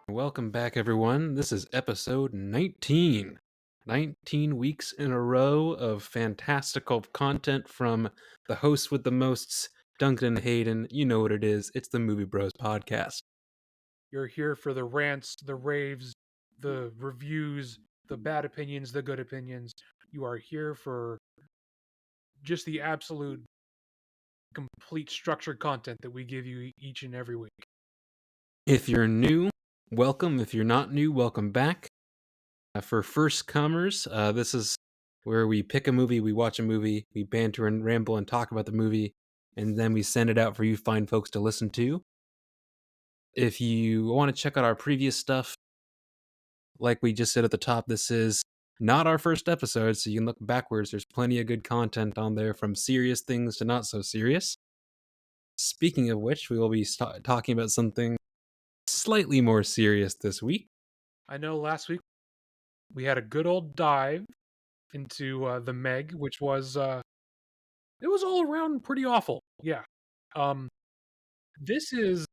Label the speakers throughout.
Speaker 1: Welcome back, everyone. This is episode 19. 19 weeks in a row of fantastical content from the host with the mosts, Duncan and Hayden. You know what it is. It's the Movie Bros podcast.
Speaker 2: You're here for the rants, the raves, the reviews, the bad opinions, the good opinions. You are here for just the absolute complete structured content that we give you each and every week.
Speaker 1: If you're new, welcome. If you're not new, welcome back. For first comers, this is where we pick a movie, we watch a movie, we banter and ramble and talk about the movie, and then we send it out for you fine folks to listen to. If you want to check out our previous stuff, like we just said at the top, this is not our first episode, so you can look backwards. There's plenty of good content on there, from serious things to not so serious. Speaking of which, we will be talking about something slightly more serious this week.
Speaker 2: I know last week we had a good old dive into the Meg, which was it was all around pretty awful. Yeah. This is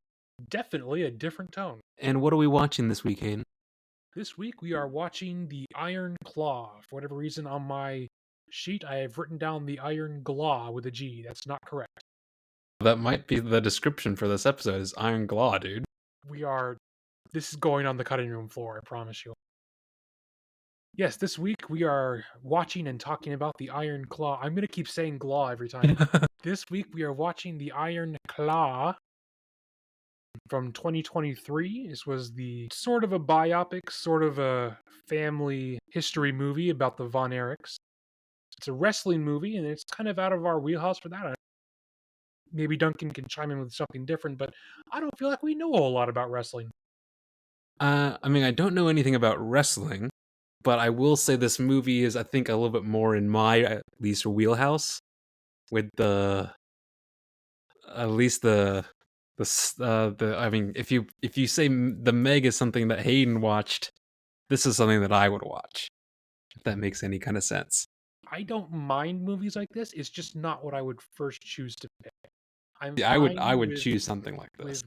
Speaker 2: definitely a different tone.
Speaker 1: And what are we watching this week, Hayden?
Speaker 2: This week we are watching The Iron Claw. For whatever reason on my sheet I have written down The Iron Glaw with a G. That's not correct.
Speaker 1: That might be the description for this episode, is Iron Claw, dude.
Speaker 2: This is going on the cutting room floor, I promise you. Yes, this week we are watching and talking about The Iron Claw. I'm going to keep saying Glaw every time. This week we are watching The Iron Claw from 2023. This was the sort of a biopic, sort of a family history movie about the Von Erichs. It's a wrestling movie, and it's kind of out of our wheelhouse for that. Maybe Duncan can chime in with something different, but I don't feel like we know a whole lot about wrestling.
Speaker 1: I don't know anything about wrestling, but I will say this movie is, I think, a little bit more in my, at least, wheelhouse, with if you say the Meg is something that Hayden watched, this is something that I would watch, if that makes any kind of sense.
Speaker 2: I don't mind movies like this. It's just not what I would first choose to pick.
Speaker 1: I would choose something like this.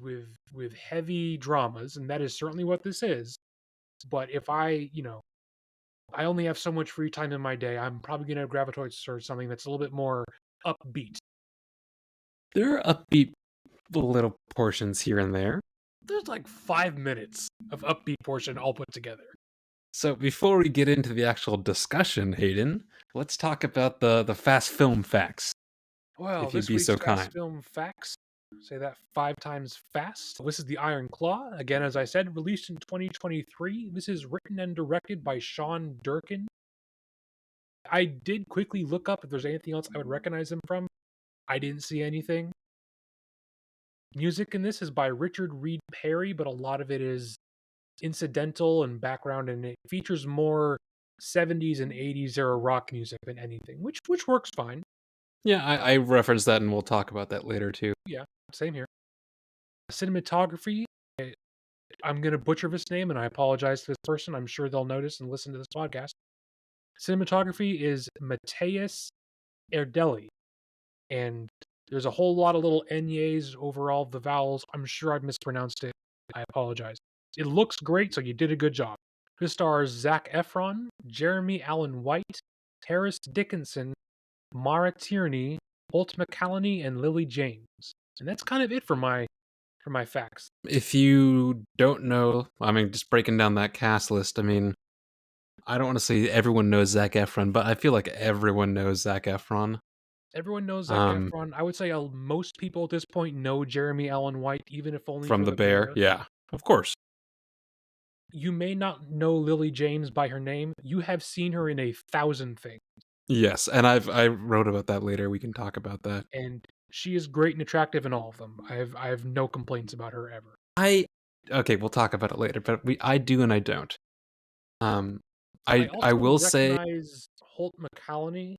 Speaker 2: With heavy dramas, and that is certainly what this is. But if I only have so much free time in my day, I'm probably going to gravitate towards something that's a little bit more upbeat.
Speaker 1: There are upbeat little portions here and there.
Speaker 2: There's like 5 minutes of upbeat portion all put together.
Speaker 1: So before we get into the actual discussion, Hayden, let's talk about the fast film facts.
Speaker 2: Well,
Speaker 1: if you'd
Speaker 2: this
Speaker 1: be
Speaker 2: week's
Speaker 1: so
Speaker 2: fast
Speaker 1: kind.
Speaker 2: film facts. Say that 5 times fast. This is The Iron Claw. Again, as I said, released in 2023. This is written and directed by Sean Durkin. I did quickly look up if there's anything else I would recognize him from. I didn't see anything. Music in this is by Richard Reed Perry, but a lot of it is incidental and background, and it features more 70s and 80s era rock music than anything, which works fine.
Speaker 1: Yeah, I referenced that, and we'll talk about that later too.
Speaker 2: Yeah, same here. Cinematography, I'm going to butcher this name, and I apologize to this person. I'm sure they'll notice and listen to this podcast. Cinematography is Mateus Erdeli, and there's a whole lot of little Nyes over all the vowels. I'm sure I've mispronounced it. I apologize. It looks great, so you did a good job. This stars Zac Efron, Jeremy Allen White, Terrace Dickinson, Mara Tierney, Holt McCallany, and Lily James. And that's kind of it for my facts.
Speaker 1: If you don't know, just breaking down that cast list, I don't want to say everyone knows Zac Efron, but I feel like everyone knows Zac Efron.
Speaker 2: Everyone knows Zac Efron. I would say most people at this point know Jeremy Allen White, even if only
Speaker 1: from The Bear. Yeah, of course.
Speaker 2: You may not know Lily James by her name. You have seen her in 1,000 things.
Speaker 1: Yes, and I wrote about that later. We can talk about that.
Speaker 2: And she is great and attractive in all of them. I have no complaints about her ever.
Speaker 1: Okay, we'll talk about it later, but I do and I don't.
Speaker 2: I
Speaker 1: will say
Speaker 2: Holt McCallany,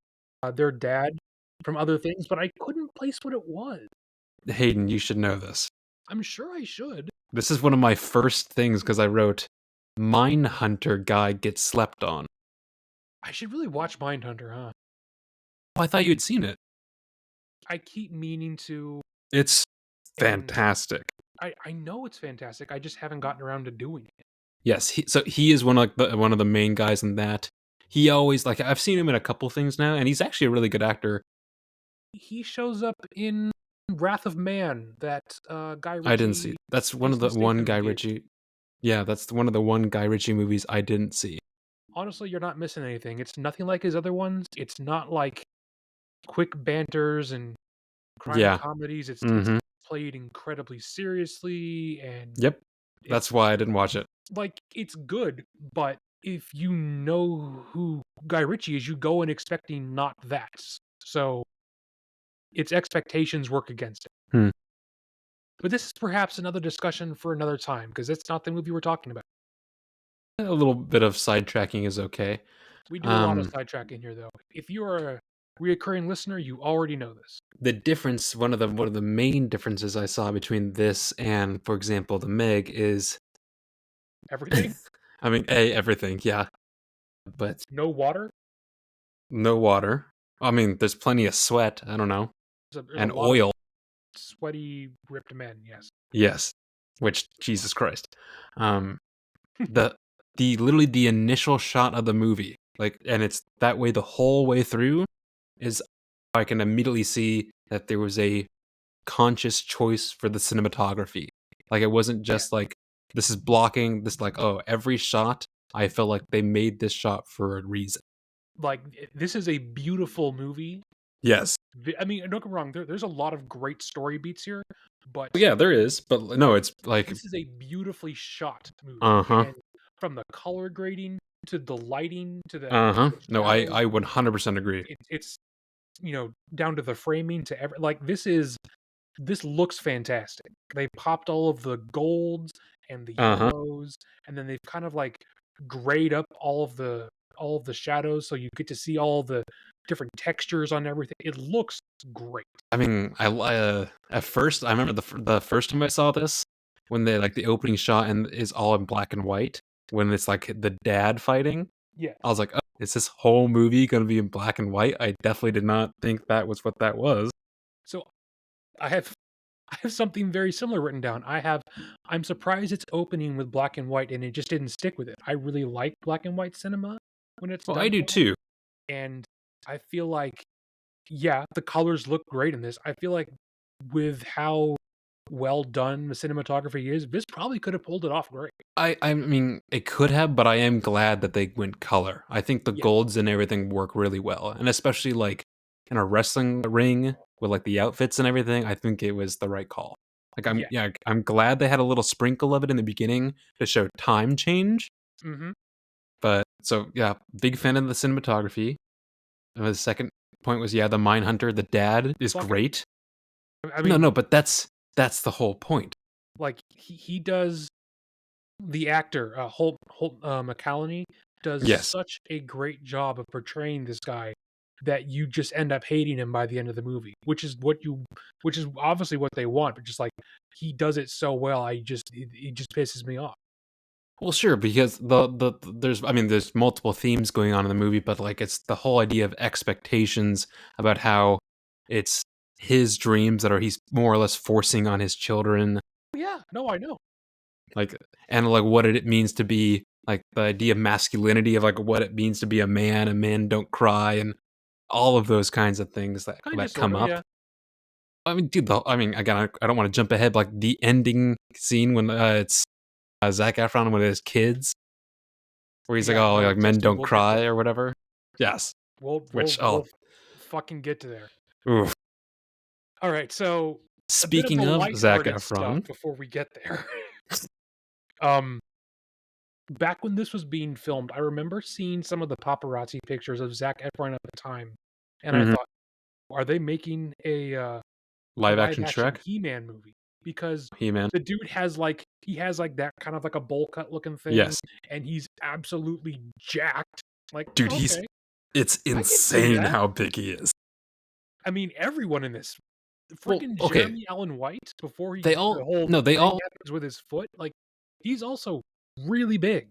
Speaker 2: their dad, from other things, but I couldn't place what it was.
Speaker 1: Hayden, you should know this.
Speaker 2: I'm sure I should.
Speaker 1: This is one of my first things because I wrote Mindhunter guy gets slept on.
Speaker 2: I should really watch Mindhunter, huh?
Speaker 1: Oh, I thought you had seen it.
Speaker 2: I keep meaning to,
Speaker 1: It's
Speaker 2: and
Speaker 1: fantastic.
Speaker 2: I know it's fantastic. I just haven't gotten around to doing it.
Speaker 1: Yes, he is one of the main guys in that. He always like I've seen him in a couple things now, and he's actually a really good actor.
Speaker 2: He shows up in Wrath of Man, that Guy
Speaker 1: I didn't see.
Speaker 2: Ritchie,
Speaker 1: That's one of
Speaker 2: Jason
Speaker 1: the one
Speaker 2: Statham
Speaker 1: Guy
Speaker 2: did.
Speaker 1: Ritchie. Yeah, that's one of the one Guy Ritchie movies I didn't see.
Speaker 2: Honestly, you're not missing anything. It's nothing like his other ones. It's not like quick banters and crime
Speaker 1: Yeah.
Speaker 2: comedies. It's
Speaker 1: Mm-hmm.
Speaker 2: played incredibly seriously, and
Speaker 1: Yep.
Speaker 2: it's
Speaker 1: That's why I didn't watch it.
Speaker 2: like it's good. But if you know who Guy Ritchie is, you go in expecting not that. So its expectations work against it.
Speaker 1: Hmm.
Speaker 2: But this is perhaps another discussion for another time because it's not the movie we're talking about.
Speaker 1: A little bit of sidetracking is okay.
Speaker 2: We do a lot of
Speaker 1: Um,
Speaker 2: sidetracking here, though. If you are a reoccurring listener, you already know this.
Speaker 1: the difference, one of the main differences I saw between this and, for example, the Meg is,
Speaker 2: Everything?
Speaker 1: I mean, a everything, yeah, but
Speaker 2: No water?
Speaker 1: no water. I mean, there's plenty of sweat. I don't know,
Speaker 2: There's a
Speaker 1: and
Speaker 2: lot of
Speaker 1: oil.
Speaker 2: sweaty, ripped men, yes.
Speaker 1: Yes, which Jesus Christ. Um, the literally the initial shot of the movie, like, and it's that way the whole way through. Is I can immediately see that there was a conscious choice for the cinematography. Like it wasn't
Speaker 2: Yeah.
Speaker 1: just like this is blocking. This like oh every shot. I felt like they made this shot for a reason.
Speaker 2: Like, this is a beautiful movie.
Speaker 1: Yes.
Speaker 2: I mean, don't get me wrong, there's a lot of great story beats here, but
Speaker 1: Yeah, there is, but no, it's like
Speaker 2: this is a beautifully shot movie.
Speaker 1: uh-huh.
Speaker 2: And from the color grading to the lighting to
Speaker 1: Uh-huh.
Speaker 2: the
Speaker 1: No,
Speaker 2: shadows,
Speaker 1: I 100% agree.
Speaker 2: it's down to the framing to every like this looks fantastic. They popped all of the golds and the
Speaker 1: Uh-huh.
Speaker 2: yellows, and then they've kind of like grayed up all of the shadows, so you get to see all the different textures on everything. It looks great.
Speaker 1: I mean, at first I remember the first time I saw this when they like the opening shot and is all in black and white when it's like the dad fighting.
Speaker 2: Yes.
Speaker 1: I was like, "Oh, is this whole movie going to be in black and white?" I definitely did not think that was what that was.
Speaker 2: So I have I have something very similar written down. I'm surprised it's opening with black and white and it just didn't stick with it. I really like black and white cinema when it's
Speaker 1: Well, I
Speaker 2: done
Speaker 1: do
Speaker 2: well,
Speaker 1: too.
Speaker 2: and I feel like, yeah, the colors look great in this. I feel like with how well done the cinematography is, this probably could have pulled it off great.
Speaker 1: I mean, it could have, but I am glad that they went color. I think the
Speaker 2: Yeah.
Speaker 1: golds and everything work really well, and especially like in a wrestling ring with like the outfits and everything. I think it was the right call. Like
Speaker 2: Yeah.
Speaker 1: I'm glad they had a little sprinkle of it in the beginning to show time change.
Speaker 2: Mhm.
Speaker 1: But so yeah, big fan of the cinematography. And the second point was yeah, the Mindhunter, the dad is
Speaker 2: Black and
Speaker 1: great.
Speaker 2: I
Speaker 1: No,
Speaker 2: mean,
Speaker 1: no, but that's the whole point.
Speaker 2: like he does the actor, Holt McCallany does
Speaker 1: Yes.
Speaker 2: such a great job of portraying this guy that you just end up hating him by the end of the movie, which is obviously what they want, but just like he does it so well, it just pisses me off.
Speaker 1: Well, sure, because there's I mean there's multiple themes going on in the movie, but like it's the whole idea of expectations about how it's his dreams that are he's more or less forcing on his children,
Speaker 2: Yeah, no, I know.
Speaker 1: like and like what it means to be like the idea of masculinity of like what it means to be a man and men don't cry and all of those kinds of things that
Speaker 2: Kind of, sort
Speaker 1: come
Speaker 2: of,
Speaker 1: up.
Speaker 2: yeah.
Speaker 1: I mean, dude, I mean, again, I don't want to jump ahead, but like the ending scene when it's Zac Efron with his kids, where he's like,
Speaker 2: Yeah,
Speaker 1: "Oh,
Speaker 2: no,
Speaker 1: like men don't
Speaker 2: we'll get
Speaker 1: cry"
Speaker 2: there.
Speaker 1: or whatever. Yes, which
Speaker 2: We'll fucking get to there.
Speaker 1: oof.
Speaker 2: All right, so a bit of the
Speaker 1: Speaking of Zac
Speaker 2: lighthearted stuff
Speaker 1: Efron,
Speaker 2: before we get there. um, Back when this was being filmed, I remember seeing some of the paparazzi pictures of Zac Efron at the time, and I
Speaker 1: mhm,
Speaker 2: thought, are they making a
Speaker 1: live
Speaker 2: live
Speaker 1: action
Speaker 2: action
Speaker 1: Shrek,
Speaker 2: He-Man movie? Because
Speaker 1: He-Man,
Speaker 2: the dude has like that kind of like a bowl cut looking thing,
Speaker 1: yes,
Speaker 2: and he's absolutely jacked. Like,
Speaker 1: dude,
Speaker 2: okay,
Speaker 1: it's
Speaker 2: I can see
Speaker 1: insane
Speaker 2: that.
Speaker 1: how big he is.
Speaker 2: I mean, everyone in this,
Speaker 1: Well,
Speaker 2: freaking
Speaker 1: okay,
Speaker 2: Jeremy Allen White, before
Speaker 1: they
Speaker 2: the
Speaker 1: all
Speaker 2: whole
Speaker 1: no, they
Speaker 2: thing
Speaker 1: all
Speaker 2: happens with his foot, like he's also really big.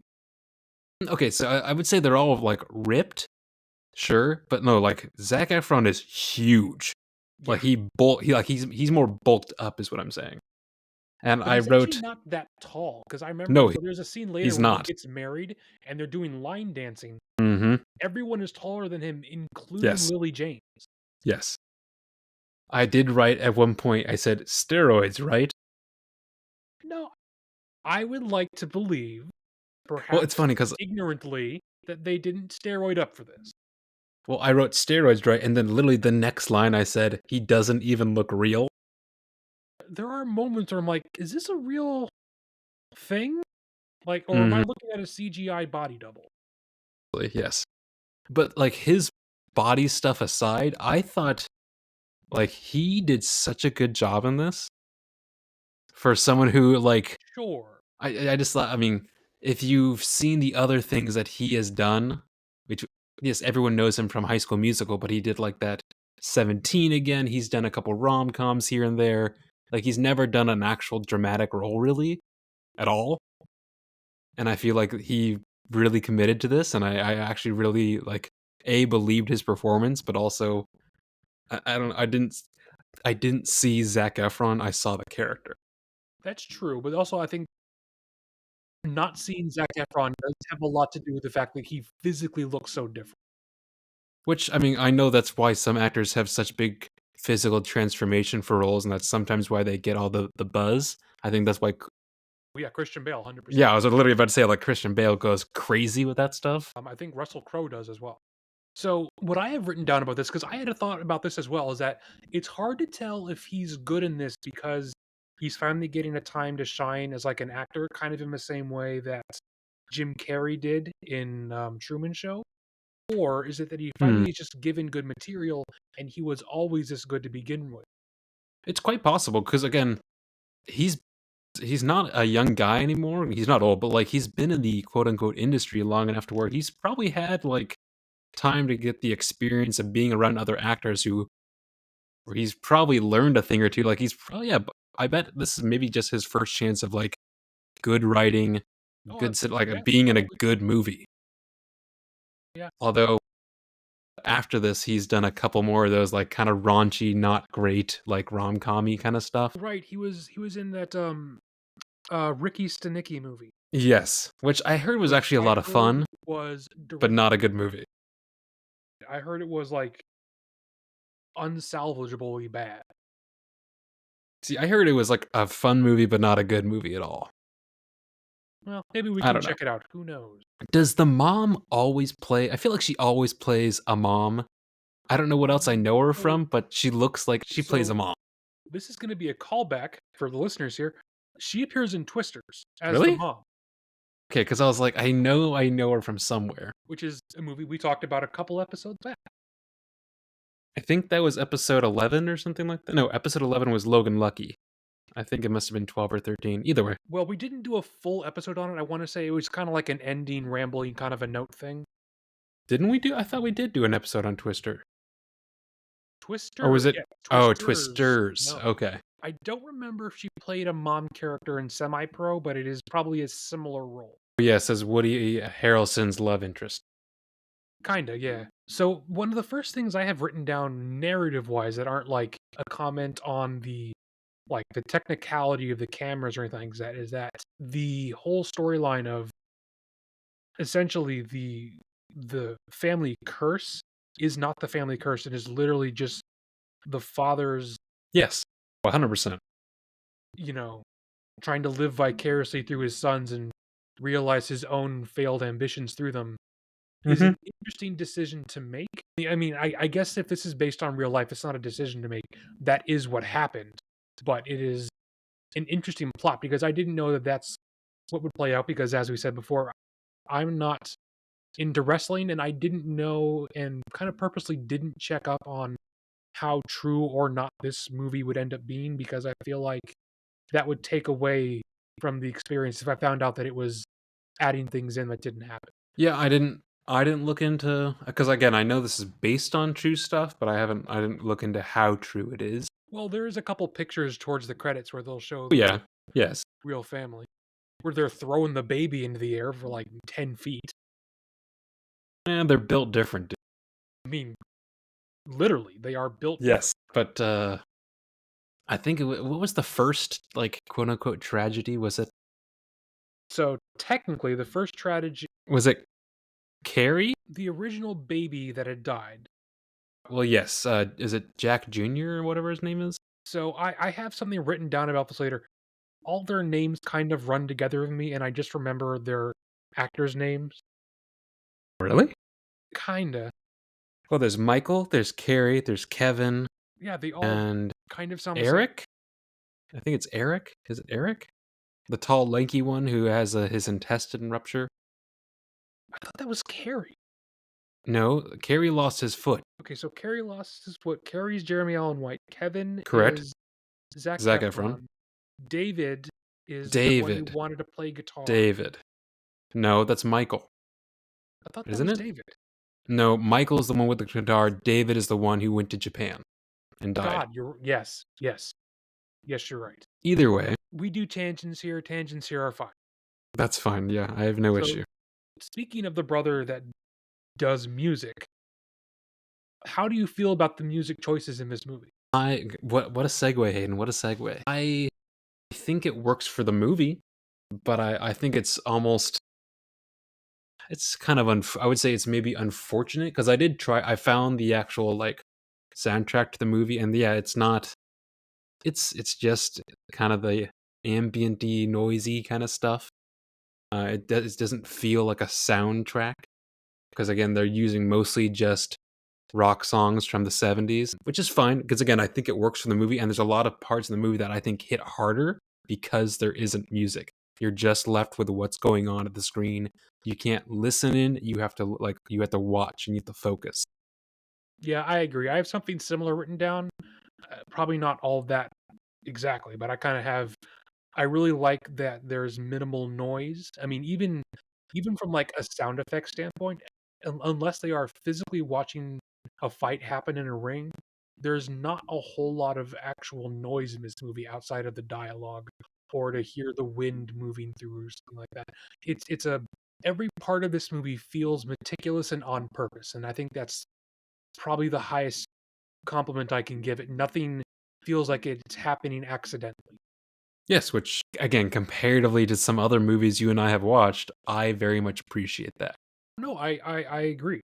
Speaker 1: okay. So I would say they're all like ripped, sure, but no, like Zac Efron is huge. Like
Speaker 2: Yeah,
Speaker 1: he's more bulked up, is what I'm saying. And
Speaker 2: but
Speaker 1: I
Speaker 2: he's actually
Speaker 1: wrote,
Speaker 2: not that tall because I remember.
Speaker 1: no,
Speaker 2: So there's a scene later
Speaker 1: he's
Speaker 2: when he
Speaker 1: not.
Speaker 2: gets married and they're doing line dancing.
Speaker 1: Mm-hmm.
Speaker 2: Everyone is taller than him, including
Speaker 1: Yes,
Speaker 2: Lily James.
Speaker 1: yes. I did write at one point. I said steroids, right?
Speaker 2: No, I would like to believe,
Speaker 1: Well, it's
Speaker 2: perhaps
Speaker 1: funny because
Speaker 2: ignorantly, that they didn't steroid up for this.
Speaker 1: well, I wrote steroids, right, and then literally the next line I said he doesn't even look real.
Speaker 2: There are moments where I'm like, is this a real thing? Like, or am I
Speaker 1: Mm-hmm.
Speaker 2: looking at a CGI body double?
Speaker 1: Yes, but like his body stuff aside, I thought like he did such a good job in this for someone who like
Speaker 2: Sure.
Speaker 1: I just thought, I mean, if you've seen the other things that he has done, which yes, everyone knows him from High School Musical, but he did like that 17 again. He's done a couple rom-coms here and there. Like he's never done an actual dramatic role really at all. And I feel like he really committed to this, and I actually really like believed his performance, but also I don't I didn't see Zac Efron. I saw the character.
Speaker 2: That's true. But also, I think not seeing Zac Efron does have a lot to do with the fact that he physically looks so different.
Speaker 1: Which, I mean, I know that's why some actors have such big physical transformation for roles, and that's sometimes why they get all the buzz. I think that's why.
Speaker 2: Well, yeah, Christian Bale, 100%.
Speaker 1: Yeah, I was literally about to say like Christian Bale goes crazy with that stuff.
Speaker 2: I think Russell Crowe does as well. So, what I have written down about this, because I had a thought about this as well, is that it's hard to tell if he's good in this because he's finally getting a time to shine as like an actor, kind of in the same way that Jim Carrey did in Truman Show, or is it that he
Speaker 1: Hmm.
Speaker 2: finally is just given good material and he was always this good to begin with?
Speaker 1: It's quite possible because again, he's he's not a young guy anymore. He's not old, but like he's been in the quote unquote industry long enough to where he's probably had like time to get the experience of being around other actors who where he's probably learned a thing or two. Like he's probably yeah. I bet this is maybe just his first chance of like good writing,
Speaker 2: Oh,
Speaker 1: good like
Speaker 2: yeah,
Speaker 1: being in a
Speaker 2: probably.
Speaker 1: good movie.
Speaker 2: Yeah,
Speaker 1: Although after this, he's done a couple more of those like kind of raunchy, not great, like rom-com-y kind of stuff.
Speaker 2: right. He was in that Ricky Stenicki movie,
Speaker 1: Yes, which I heard was
Speaker 2: which
Speaker 1: actually a
Speaker 2: I
Speaker 1: lot of
Speaker 2: heard
Speaker 1: fun,
Speaker 2: was
Speaker 1: but
Speaker 2: directed.
Speaker 1: not a good movie.
Speaker 2: I heard it was like unsalvageably bad.
Speaker 1: See, I heard it was like a fun movie, but not a good movie at all.
Speaker 2: Well, maybe we
Speaker 1: I
Speaker 2: can
Speaker 1: don't know.
Speaker 2: check it out. Who knows?
Speaker 1: Does the mom always play? I feel like she always plays a mom. I don't know what else I know her
Speaker 2: So,
Speaker 1: from, but she looks like she plays a
Speaker 2: so
Speaker 1: mom.
Speaker 2: this is going to be a callback for the listeners here. She appears in Twisters as the
Speaker 1: Really?
Speaker 2: mom,
Speaker 1: Okay, because I was like, I know her from somewhere.
Speaker 2: which is a movie we talked about a couple episodes back.
Speaker 1: I think that was episode 11 or something like that. No, episode 11 was Logan Lucky. I think it must have been 12 or 13. Either way.
Speaker 2: Well, we didn't do a full episode on it. I want to say it was kind of like an ending, rambling kind of a note thing.
Speaker 1: Didn't we do? I thought we did do an episode on Twister. Or was
Speaker 2: Twister,
Speaker 1: it?
Speaker 2: yeah,
Speaker 1: Oh,
Speaker 2: Twisters.
Speaker 1: Twisters.
Speaker 2: No,
Speaker 1: Okay.
Speaker 2: I don't remember if she played a mom character in Semi Pro, but it is probably a similar role.
Speaker 1: Yeah, it says Woody Harrelson's love interest.
Speaker 2: Kinda, yeah. So one of the first things I have written down narrative wise that aren't like a comment on the like the technicality of the cameras or anything is that the whole storyline of essentially the family curse is not the family curse. It is literally just the father's,
Speaker 1: Yes. 100%.
Speaker 2: you know, trying to live vicariously through his sons and realize his own failed ambitions through them is
Speaker 1: Mm-hmm.
Speaker 2: an interesting decision to make. I mean, I guess if this is based on real life, it's not a decision to make. That is what happened, but it is an interesting plot because I didn't know that that's what would play out. Because as we said before, I'm not into wrestling, and I didn't know, and kind of purposely didn't check up on how true or not this movie would end up being because I feel like that would take away from the experience if I found out that it was adding things in that didn't happen.
Speaker 1: Yeah, I didn't look into because again, I know this is based on true stuff, but I didn't look into how true it is.
Speaker 2: Well, there is a couple pictures towards the credits where they'll show
Speaker 1: Oh,
Speaker 2: the
Speaker 1: yeah. Yes.
Speaker 2: real family, where they're throwing the baby into the air for like 10 feet.
Speaker 1: And they're built different.
Speaker 2: I mean, Literally, they are built.
Speaker 1: Yes, but I think what was the first like quote unquote tragedy?
Speaker 2: So technically, the first tragedy,
Speaker 1: Was it Carrie?
Speaker 2: the original baby that had died.
Speaker 1: Well, yes. Is it Jack Jr. or whatever his name is?
Speaker 2: So I have something written down about this later. All their names kind of run together with me, and I just remember their actors' names.
Speaker 1: Really?
Speaker 2: Kinda.
Speaker 1: Well, there's Michael, there's Carrie, there's Kevin,
Speaker 2: Yeah, they all
Speaker 1: and
Speaker 2: kind of sound the same.
Speaker 1: Eric. I think it's Eric. Is it Eric? The tall, lanky one who has his intestine rupture.
Speaker 2: I thought that was Carrie.
Speaker 1: No, Carrie lost his foot.
Speaker 2: Okay, so Carrie lost his foot. Carrie's Jeremy Allen White. Kevin
Speaker 1: Correct.
Speaker 2: is Zac
Speaker 1: Zac Efron.
Speaker 2: Efron. David is the one who
Speaker 1: David.
Speaker 2: wanted to play guitar.
Speaker 1: David. No, that's Michael.
Speaker 2: I thought that
Speaker 1: Isn't
Speaker 2: was
Speaker 1: it?
Speaker 2: David.
Speaker 1: No, Michael's the one with the guitar. David is the one who went to Japan and died.
Speaker 2: God, yes, you're right.
Speaker 1: Either way,
Speaker 2: We do tangents here. Tangents here are fine.
Speaker 1: that's fine. Yeah, I have no
Speaker 2: So,
Speaker 1: issue.
Speaker 2: speaking of the brother that does music, how do you feel about the music choices in this movie?
Speaker 1: What a segue, Hayden. What a segue. I think it works for the movie, but I think it's almost it's kind of I would say it's maybe unfortunate because I found the actual like soundtrack to the movie, and yeah, it's not it's just kind of the ambienty, noisy kind of stuff. It doesn't feel like a soundtrack because again, they're using mostly just rock songs from the 70s, which is fine because again, I think it works for the movie, and there's a lot of parts in the movie that I think hit harder because there isn't music. You're just left with what's going on at the screen. You can't listen in, you have to watch and you have to focus.
Speaker 2: Yeah, I agree. I have something similar written down. Probably not all of that exactly, but I kind of have. I really like that there's minimal noise. I mean, even from like a sound effect standpoint, unless they are physically watching a fight happen in a ring, there's not a whole lot of actual noise in this movie outside of the dialogue or to hear the wind moving through or something like that. It's a every part of this movie feels meticulous and on purpose, and I think that's probably the highest compliment I can give it. Nothing feels like it's happening accidentally.
Speaker 1: Yes, which again, comparatively to some other movies you and I have watched, I very much appreciate that.
Speaker 2: No, I agree.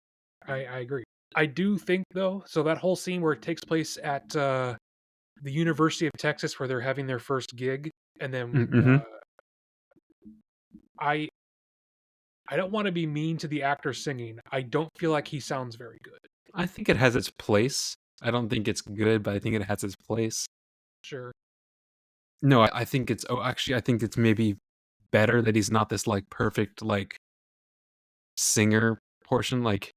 Speaker 2: I agree. I do think though, so that whole scene where it takes place at the University of Texas where they're having their first gig, and then
Speaker 1: Mm-hmm.
Speaker 2: I I don't want to be mean to the actor singing. I don't feel like he sounds very good.
Speaker 1: I think it has its place. I don't think it's good, but I think it has its place.
Speaker 2: Sure.
Speaker 1: No, I think it's actually I think it's maybe better that he's not this like perfect like singer portion. Like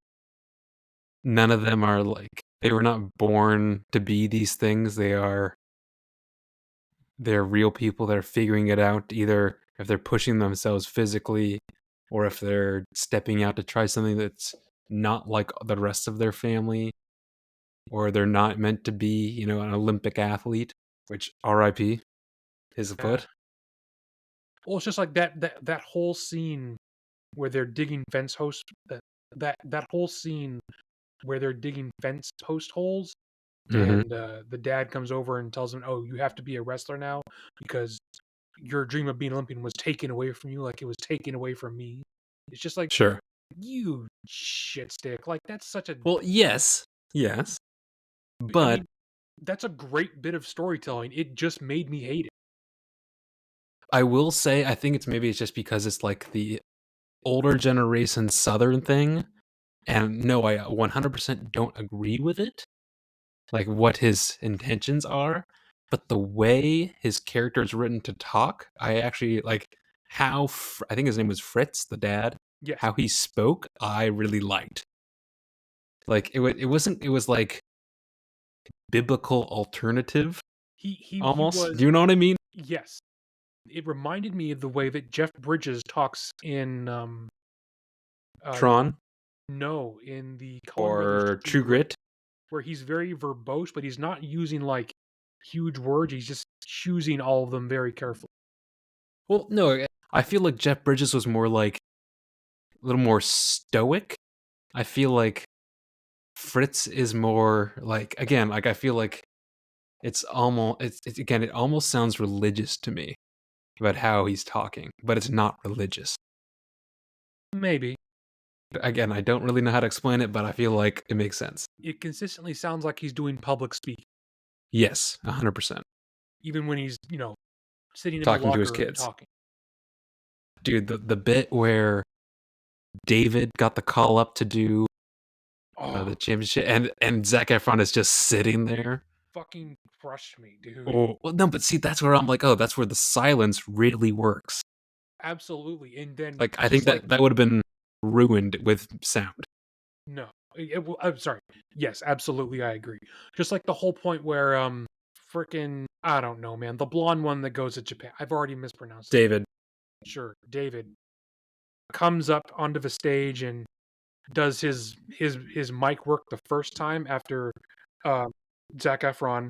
Speaker 1: none of them are like they were not born to be these things. They're real people that are figuring it out, either if they're pushing themselves physically or if they're stepping out to try something that's not like the rest of their family, or they're not meant to be, an Olympic athlete, which RIP his
Speaker 2: Yeah.
Speaker 1: foot.
Speaker 2: Well, it's just like that whole scene where they're digging fence host that whole scene where they're digging fence post holes,
Speaker 1: Hmm.
Speaker 2: and the dad comes over and tells him, "Oh, you have to be a wrestler now because your dream of being Olympian was taken away from you, like it was taken away from me." It's just like
Speaker 1: Sure.
Speaker 2: you shit stick. Like that's such a.
Speaker 1: Well, yes,
Speaker 2: I
Speaker 1: but
Speaker 2: mean, that's a great bit of storytelling. It just made me hate it.
Speaker 1: I will say I think it's just because it's like the older generation Southern thing, and no, I 100% don't agree with it, like what his intentions are, but the way his character is written to talk, I actually like I think his name was Fritz, the dad,
Speaker 2: Yes,
Speaker 1: how he spoke, I really liked. Like it wasn't it was like biblical alternative
Speaker 2: he
Speaker 1: almost. Do
Speaker 2: was.
Speaker 1: you know what I mean?
Speaker 2: Yes, it reminded me of the way that Jeff Bridges talks in uh
Speaker 1: Tron
Speaker 2: no, in the Coen Brothers
Speaker 1: or
Speaker 2: True
Speaker 1: True
Speaker 2: Grit,
Speaker 1: Grit.
Speaker 2: where he's very verbose, but he's not using like huge words. He's just choosing all of them very carefully.
Speaker 1: Well, no, I feel like Jeff Bridges was more like a little more stoic. I feel like Fritz is more like, again, like I feel like it's almost it's again, it almost sounds religious to me about how he's talking, but it's not religious.
Speaker 2: Maybe.
Speaker 1: Again, I don't really know how to explain it, but I feel like it makes sense.
Speaker 2: It consistently sounds like he's doing public speak,
Speaker 1: Yes, 100%.
Speaker 2: even when he's, sitting in the
Speaker 1: Talking to his
Speaker 2: locker
Speaker 1: kids.
Speaker 2: talking.
Speaker 1: Dude, the bit where David got the call up to do
Speaker 2: Oh,
Speaker 1: the championship, and Zac Efron is just sitting there.
Speaker 2: fucking crushed me, dude.
Speaker 1: Oh, well, no, but see, that's where I'm like, oh, that's where the silence really works.
Speaker 2: Absolutely. And then
Speaker 1: Like, I think
Speaker 2: just like,
Speaker 1: that would have been ruined with sound.
Speaker 2: no. I'm sorry. Yes, absolutely, I agree. Just like the whole point where freaking I don't know, man, the blonde one that goes to Japan. I've already mispronounced it.
Speaker 1: David,
Speaker 2: Sure, David comes up onto the stage and does his mic work the first time after um Zac Efron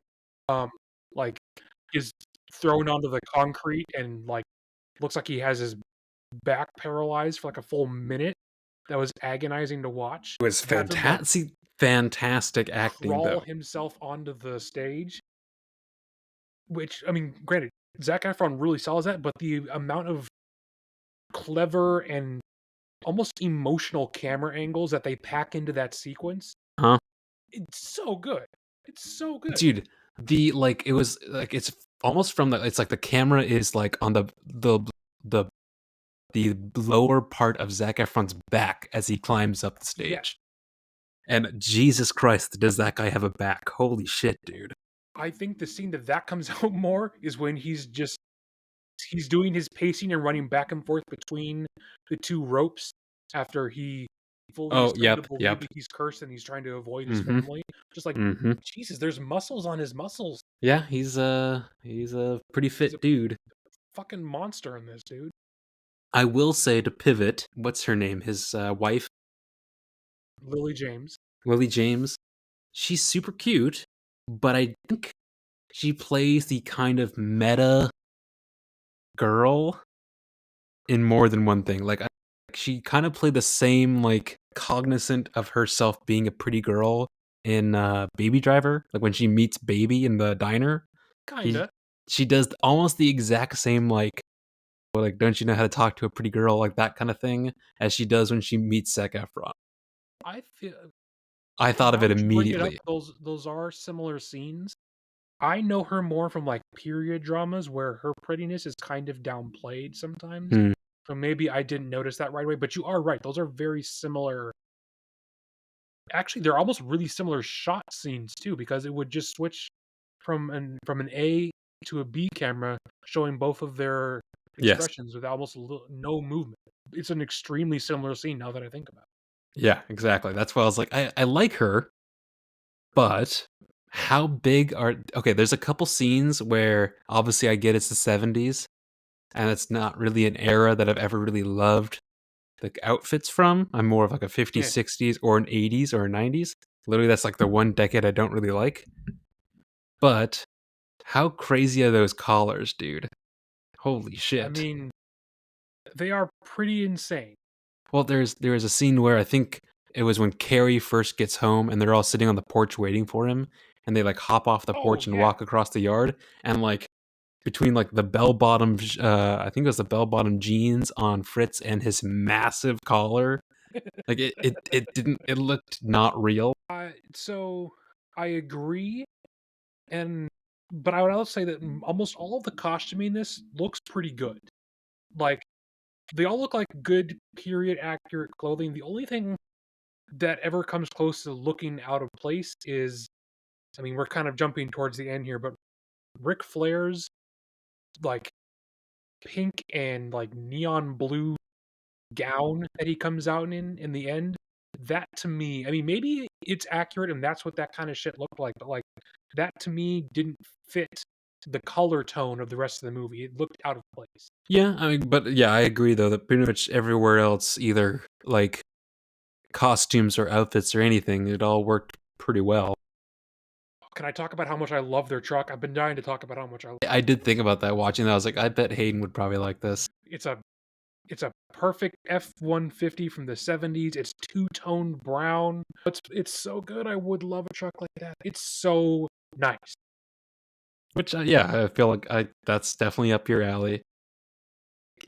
Speaker 2: um like is thrown onto the concrete and like looks like he has his back paralyzed for like a full minute. That was agonizing to watch.
Speaker 1: was
Speaker 2: To have him like
Speaker 1: fantastic acting,
Speaker 2: crawl
Speaker 1: though.
Speaker 2: himself onto the stage, which I mean, granted, Zac Efron really sells that, but the amount of clever and almost emotional camera angles that they pack into that sequence,
Speaker 1: Huh?
Speaker 2: it's so good. It's so good.
Speaker 1: Dude, the like it was like it's almost from the it's like the camera is like on the the lower part of Zac Efron's back as he climbs up the
Speaker 2: Yeah,
Speaker 1: stage. And Jesus Christ, does that guy have a back? Holy shit, dude.
Speaker 2: I think the scene that comes out more is when he's doing his pacing and running back and forth between the two ropes after he fully is
Speaker 1: Oh,
Speaker 2: starting to
Speaker 1: yep,
Speaker 2: believe
Speaker 1: yep.
Speaker 2: that he's cursed and he's trying to avoid his
Speaker 1: Mm-hmm.
Speaker 2: family. Just like,
Speaker 1: Mm-hmm.
Speaker 2: Jesus, there's muscles on his muscles.
Speaker 1: Yeah, he's a pretty
Speaker 2: He's a
Speaker 1: fit dude.
Speaker 2: fucking monster in this, dude.
Speaker 1: I will say to pivot, what's her name? His wife,
Speaker 2: Lily James.
Speaker 1: Lily James. She's super cute, but I think she plays the kind of meta girl in more than one thing. Like she kind of played the same like cognizant of herself being a pretty girl in Baby Driver. Like when she meets Baby in the diner, he
Speaker 2: Kinda.
Speaker 1: she does almost the exact same like don't you know how to talk to a pretty girl, like that kind of thing, as she does when she meets Zac Efron.
Speaker 2: I feel
Speaker 1: I thought of
Speaker 2: now
Speaker 1: it
Speaker 2: that you bring it up,
Speaker 1: immediately.
Speaker 2: those are similar scenes. I know her more from like period dramas where her prettiness is kind of downplayed sometimes.
Speaker 1: Hmm.
Speaker 2: So maybe I didn't notice that right away, but you are right. Those are very similar. Actually, they're almost really similar shot scenes too, because it would just switch from an A to a B camera, showing both of their
Speaker 1: Yes.
Speaker 2: expressions with almost no movement. It's an extremely similar scene now that I think about it.
Speaker 1: Yeah, exactly. That's why I was like, I like her, but how big are okay, there's a couple scenes where obviously I get it's the 70s and it's not really an era that I've ever really loved the outfits from. I'm more of like a 50s,
Speaker 2: Yeah,
Speaker 1: 60s, or an 80s or a 90s. Literally, that's like the one decade I don't really like. But how crazy are those collars, dude? Holy
Speaker 2: I
Speaker 1: shit.
Speaker 2: mean they are pretty insane.
Speaker 1: Well, there's a scene where I think it was when Carrie first gets home and they're all sitting on the porch waiting for him, and they like hop off the
Speaker 2: Oh
Speaker 1: porch and
Speaker 2: yeah,
Speaker 1: walk across the yard, and like between like the bell bottom, I think it was the bell bottom jeans on Fritz and his massive collar, like it didn't it looked not real.
Speaker 2: so I agree, and but I would also say that almost all of the costuming in this looks pretty good. Like they all look like good period accurate clothing. The only thing that ever comes close to looking out of place is, I mean, we're kind of jumping towards the end here, but Ric Flair's like pink and like neon blue gown that he comes out in the end. That to me, I mean, maybe it's accurate and that's what that kind of shit looked like, but like that to me didn't fit the color tone of the rest of the movie. It looked out of place.
Speaker 1: Yeah, I mean, but yeah, I agree though that pretty much everywhere else, either like costumes or outfits or anything, it all worked pretty well.
Speaker 2: Can I talk about how much I love their truck? I've been dying to talk about how much I love
Speaker 1: I did think about that watching that. I was like, I bet Hayden would probably like this.
Speaker 2: it's a It's a perfect F-150 from the 70s. It's two-tone brown. It's so good. I would love a truck like that. It's so nice.
Speaker 1: Which, yeah, I feel like that's definitely up your alley.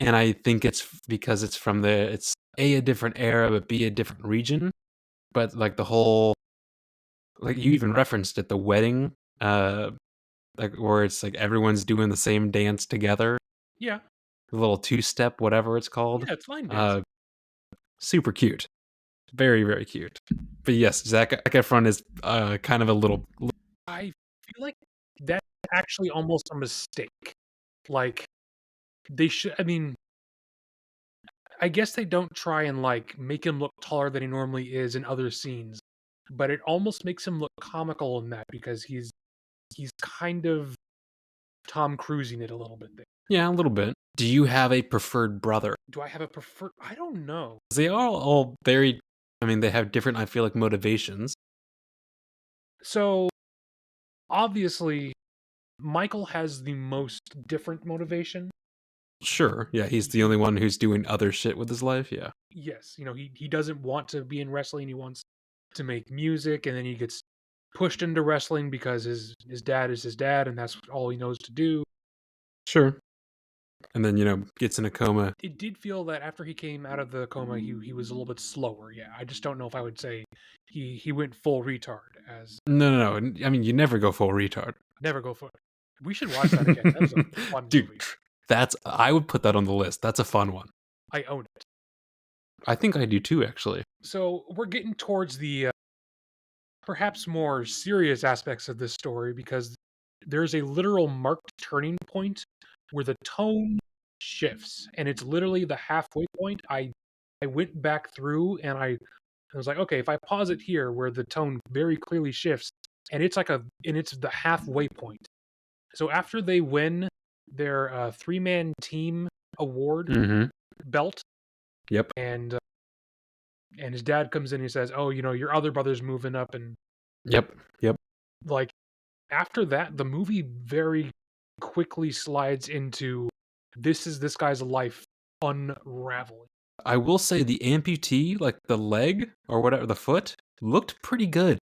Speaker 1: And I think it's because it's from it's a different era, but B, a different region. But like the whole, like you even referenced it, the wedding, like where it's like everyone's doing the same dance together,
Speaker 2: Yeah.
Speaker 1: the little two-step, whatever it's called.
Speaker 2: Yeah, it's line dancing.
Speaker 1: Uh, Super cute, very very cute. But yes, Zac Efron is kind of a little.
Speaker 2: I feel like that's actually almost a mistake. Like, they should, I mean, I guess they don't try and, like, make him look taller than he normally is in other scenes, but it almost makes him look comical in that because he's kind of Tom Cruising it a little bit there.
Speaker 1: Yeah, a little bit. Do you have a preferred brother?
Speaker 2: Do I have a preferred? I don't know.
Speaker 1: They are all very. I mean, they have different. I feel like motivations.
Speaker 2: So, obviously, Michael has the most different motivation.
Speaker 1: Sure. Yeah, he's the
Speaker 2: He
Speaker 1: only one who's doing other shit with his life. Yeah.
Speaker 2: Yes, he doesn't want to be in wrestling, he wants to make music, and then he gets pushed into wrestling because his dad is his dad, and that's all he knows to do.
Speaker 1: Sure. And then gets in a coma.
Speaker 2: It did feel that after he came out of the coma, he was a little bit slower. Yeah, I just don't know if I would say he went full retard. As
Speaker 1: No, no, no. I mean, you never go full retard.
Speaker 2: never go full. We should watch that again. That was a fun
Speaker 1: Dude,
Speaker 2: movie.
Speaker 1: I would put that on the list. That's a fun one.
Speaker 2: I own it.
Speaker 1: I think I do too, actually.
Speaker 2: So we're getting towards the perhaps more serious aspects of this story because there's a literal marked turning point where the tone shifts, and it's literally the halfway point. I went back through and I was like, okay, if I pause it here where the tone very clearly shifts, and it's the halfway point. So after they win their three-man team award
Speaker 1: Mm-hmm.
Speaker 2: belt,
Speaker 1: Yep.
Speaker 2: and his dad comes in and he says, "Oh, your other brother's moving up," and
Speaker 1: Yep. Yep.
Speaker 2: like after that, the movie very quickly slides into this is this guy's life unraveling.
Speaker 1: I will say the amputee, like the leg or whatever, the foot, looked pretty good.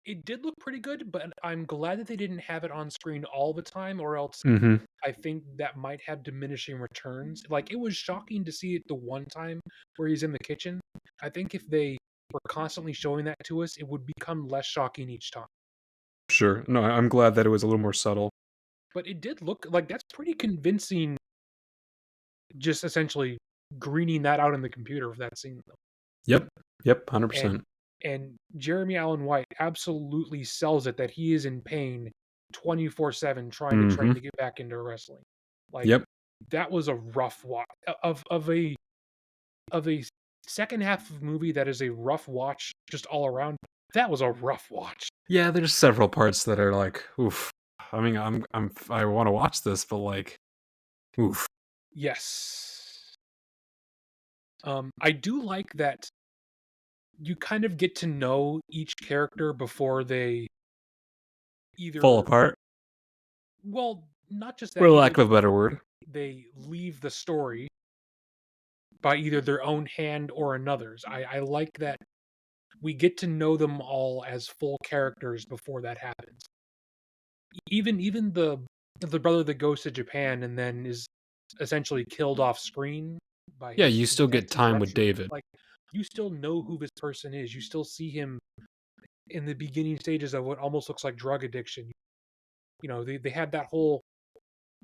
Speaker 2: It did look pretty good, but I'm glad that they didn't have it on screen all the time, or else
Speaker 1: Mm-hmm.
Speaker 2: I think that might have diminishing returns. Like, it was shocking to see it the one time where he's in the kitchen. I think if they were constantly showing that to us, it would become less shocking each time.
Speaker 1: Sure. No, I'm glad that it was a little more subtle.
Speaker 2: But it did look like that's pretty convincing, just essentially greening that out in the computer for that scene.
Speaker 1: Yep. Yep.
Speaker 2: And
Speaker 1: 100%.
Speaker 2: and Jeremy Allen White absolutely sells it that he is in pain 24/7 trying to
Speaker 1: Mm-hmm.
Speaker 2: train to get back into wrestling. Like,
Speaker 1: Yep.
Speaker 2: that was a rough watch of a second half of a movie that is a rough watch just all around. That was a rough watch.
Speaker 1: Yeah, there's several parts that are like, oof. I mean, I want to watch this, but like, oof.
Speaker 2: Yes. I do like that you kind of get to know each character before they
Speaker 1: Fall
Speaker 2: either,
Speaker 1: apart,
Speaker 2: well, not just
Speaker 1: for
Speaker 2: that, either
Speaker 1: lack of a better word.
Speaker 2: they leave the story by either their own hand or another's. I like that we get to know them all as full characters before that happens. Even the brother that goes to Japan and then is essentially killed off screen by
Speaker 1: Yeah,
Speaker 2: his
Speaker 1: you still get
Speaker 2: next
Speaker 1: time with
Speaker 2: interruption.
Speaker 1: David.
Speaker 2: Like, you still know who this person is. You still see him in the beginning stages of what almost looks like drug addiction. They had that whole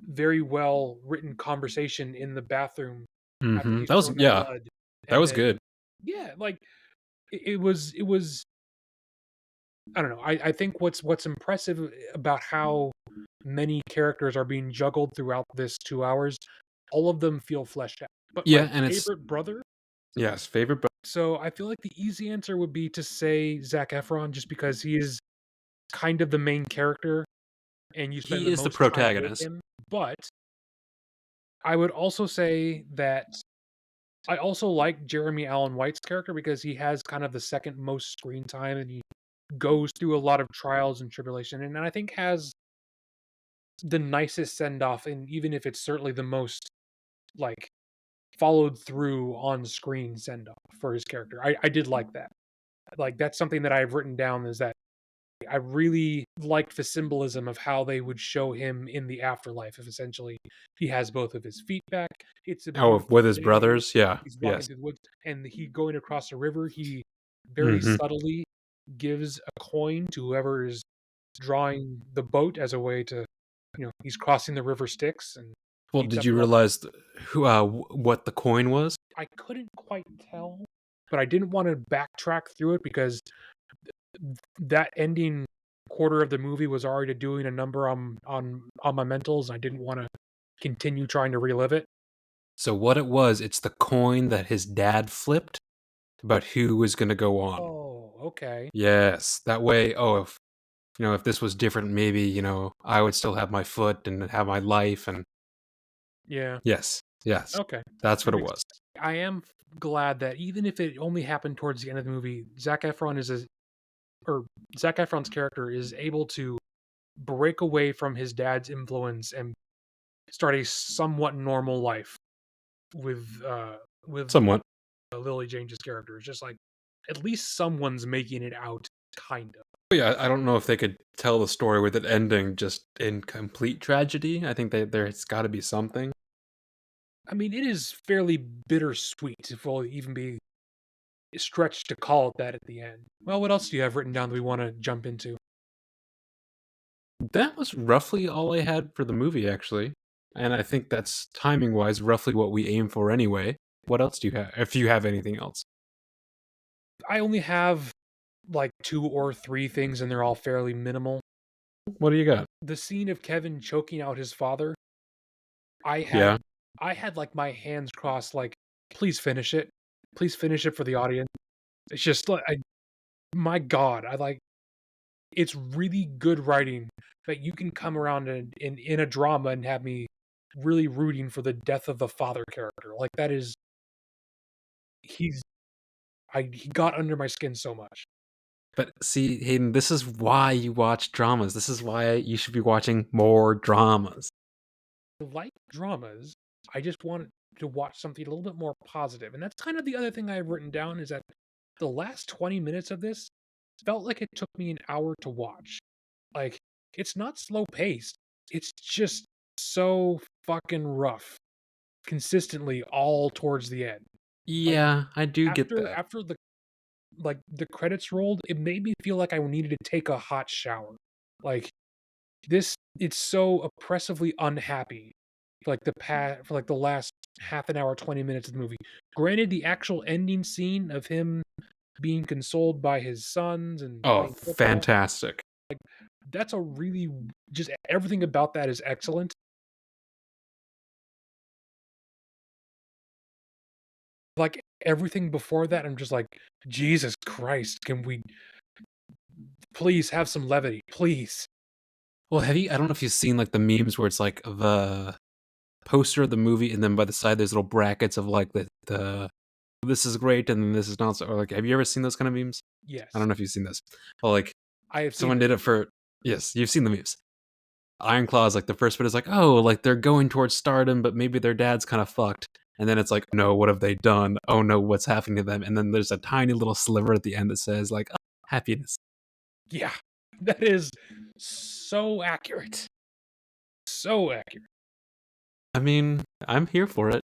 Speaker 2: very well written conversation in the bathroom after
Speaker 1: Mm-hmm.
Speaker 2: he's
Speaker 1: That was
Speaker 2: thrown the
Speaker 1: yeah,
Speaker 2: blood,
Speaker 1: that
Speaker 2: and
Speaker 1: was
Speaker 2: then
Speaker 1: good.
Speaker 2: yeah, like it was. I don't know. I think what's impressive about how many characters are being juggled throughout this 2 hours, all of them feel fleshed out. But my
Speaker 1: Yeah, and it's
Speaker 2: favorite brother,
Speaker 1: yes, favorite, but
Speaker 2: so I feel like the easy answer would be to say Zac Efron, just because he is kind of the main character and you spend
Speaker 1: he
Speaker 2: the
Speaker 1: is the
Speaker 2: most time with
Speaker 1: protagonist.
Speaker 2: him. But I would also say that I also like Jeremy Allen White's character because he has kind of the second most screen time and he goes through a lot of trials and tribulation, and I think has the nicest send off, and even if it's certainly the most like followed through on screen send off for his character. I did like that. Like that's something that I've written down is that I really liked the symbolism of how they would show him in the afterlife. If essentially he has both of his feet back, it's a
Speaker 1: Oh,
Speaker 2: beautiful
Speaker 1: with his
Speaker 2: day.
Speaker 1: brothers, yeah,
Speaker 2: He's walking
Speaker 1: yes.
Speaker 2: through the woods, and he going across the river. He very
Speaker 1: Hmm.
Speaker 2: subtly gives a coin to whoever is drawing the boat as a way to, he's crossing the river Styx and
Speaker 1: Well,
Speaker 2: keeps
Speaker 1: did
Speaker 2: up
Speaker 1: you
Speaker 2: the light.
Speaker 1: realize who what the coin was?
Speaker 2: I couldn't quite tell, but I didn't want to backtrack through it because that ending quarter of the movie was already doing a number on my mentals, and I didn't want to continue trying to relive it.
Speaker 1: So what it was, it's the coin that his dad flipped about who was going to go on.
Speaker 2: Oh, okay.
Speaker 1: Yes, that way. Oh, if if this was different, maybe I would still have my foot and have my life. And
Speaker 2: Yeah.
Speaker 1: yes, yes,
Speaker 2: Okay.
Speaker 1: that's
Speaker 2: That
Speaker 1: what it
Speaker 2: makes
Speaker 1: was.
Speaker 2: I am glad that even if it only happened towards the end of the movie, Zac Efron's character is able to break away from his dad's influence and start a somewhat normal life with with
Speaker 1: Somewhat.
Speaker 2: Lily James' character. It's just like at least someone's making it out, kind of.
Speaker 1: But yeah, I don't know if they could tell the story with it ending just in complete tragedy. I think there's got to be something.
Speaker 2: I mean, it is fairly bittersweet, if we'll even be stretched to call it that at the end. Well, what else do you have written down that we want to jump into?
Speaker 1: That was roughly all I had for the movie, actually. And I think that's timing wise roughly what we aim for anyway. What else do you have? If you have anything else.
Speaker 2: I only have like two or three things, and they're all fairly minimal.
Speaker 1: What do you got?
Speaker 2: The scene of Kevin choking out his father, I
Speaker 1: Yeah.
Speaker 2: had I had like my hands crossed, like, please finish it. Please finish it for the audience. It's just like my God, I like it's really good writing that you can come around in a drama and have me really rooting for the death of the father character. Like that is he's he got under my skin so much.
Speaker 1: But see, Hayden, this is why you watch dramas. This is why you should be watching more dramas.
Speaker 2: I like dramas. I just want to watch something a little bit more positive. And that's kind of the other thing I've written down is that the last 20 minutes of this felt like it took me an hour to watch. Like, it's not slow paced. It's just so fucking rough consistently all towards the end. Like
Speaker 1: Yeah, I do get
Speaker 2: after
Speaker 1: that.
Speaker 2: after the credits rolled, it made me feel like I needed to take a hot shower. Like this it's so oppressively unhappy for like the last half an hour, 20 minutes of the movie. Granted, the actual ending scene of him being consoled by his sons and
Speaker 1: Oh,
Speaker 2: playing football,
Speaker 1: fantastic.
Speaker 2: that's a really just everything about that is excellent. Like everything before that, I'm just like, Jesus Christ, can we please have some levity, please?
Speaker 1: Well, I don't know if you've seen like the memes where it's like the poster of the movie and then by the side there's little brackets of like the this is great and then this is not so, or like have you ever seen those kind of memes? I
Speaker 2: Yes,
Speaker 1: don't know if you've seen this. Well, like
Speaker 2: I have seen
Speaker 1: someone
Speaker 2: them.
Speaker 1: did it for yes, you've seen the memes. Iron Claw is like the first bit is like, oh, like they're going towards stardom, but maybe their dad's kind of fucked. And then it's like, no, what have they done? Oh no, what's happening to them? And then there's a tiny little sliver at the end that says like, oh, happiness.
Speaker 2: Yeah, that is so accurate. So accurate.
Speaker 1: I mean, I'm here for it.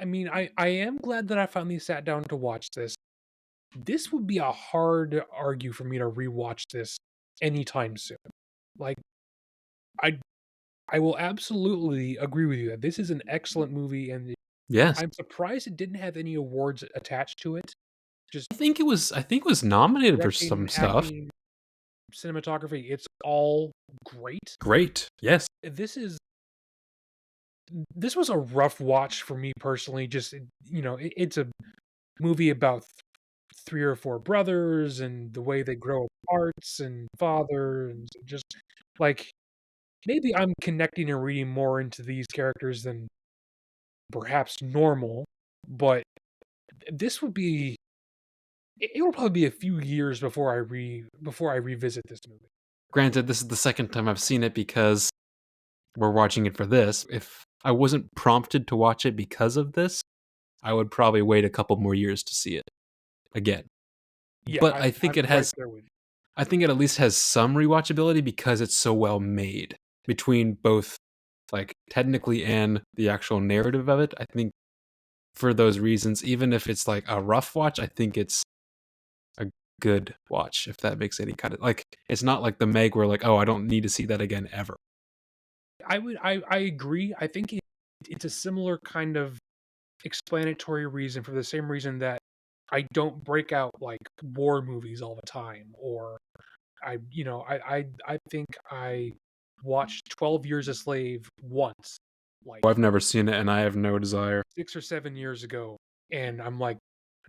Speaker 2: I mean, I am glad that I finally sat down to watch this. This would be a hard argue for me to rewatch this anytime soon. Like, I I will absolutely agree with you that this is an excellent movie, and
Speaker 1: Yes.
Speaker 2: I'm surprised it didn't have any awards attached to it. Just
Speaker 1: I think it was nominated for
Speaker 2: directing,
Speaker 1: some stuff.
Speaker 2: acting, cinematography, it's all great.
Speaker 1: Great. Yes.
Speaker 2: This was a rough watch for me personally. Just it's a movie about three or four brothers and the way they grow apart and father and just like maybe I'm connecting and reading more into these characters than perhaps normal, but this would be it will probably be a few years before I revisit this movie.
Speaker 1: Granted, this is the second time I've seen it because we're watching it for this. If I wasn't prompted to watch it because of this, I would probably wait a couple more years to see it again.
Speaker 2: Yeah,
Speaker 1: But
Speaker 2: I'm right there with you.
Speaker 1: I think it at least has some rewatchability because it's so well made between both like technically and the actual narrative of it. I think for those reasons, even if it's like a rough watch, I think it's a good watch, if that makes any kind of like it's not like the Meg where like, oh, I don't need to see that again ever.
Speaker 2: I agree. I think it's a similar kind of explanatory reason, for the same reason that I don't break out like war movies all the time, or I think I watched 12 Years a Slave once, like
Speaker 1: I've never seen it and I have no desire.
Speaker 2: 6 or 7 years ago, and I'm like,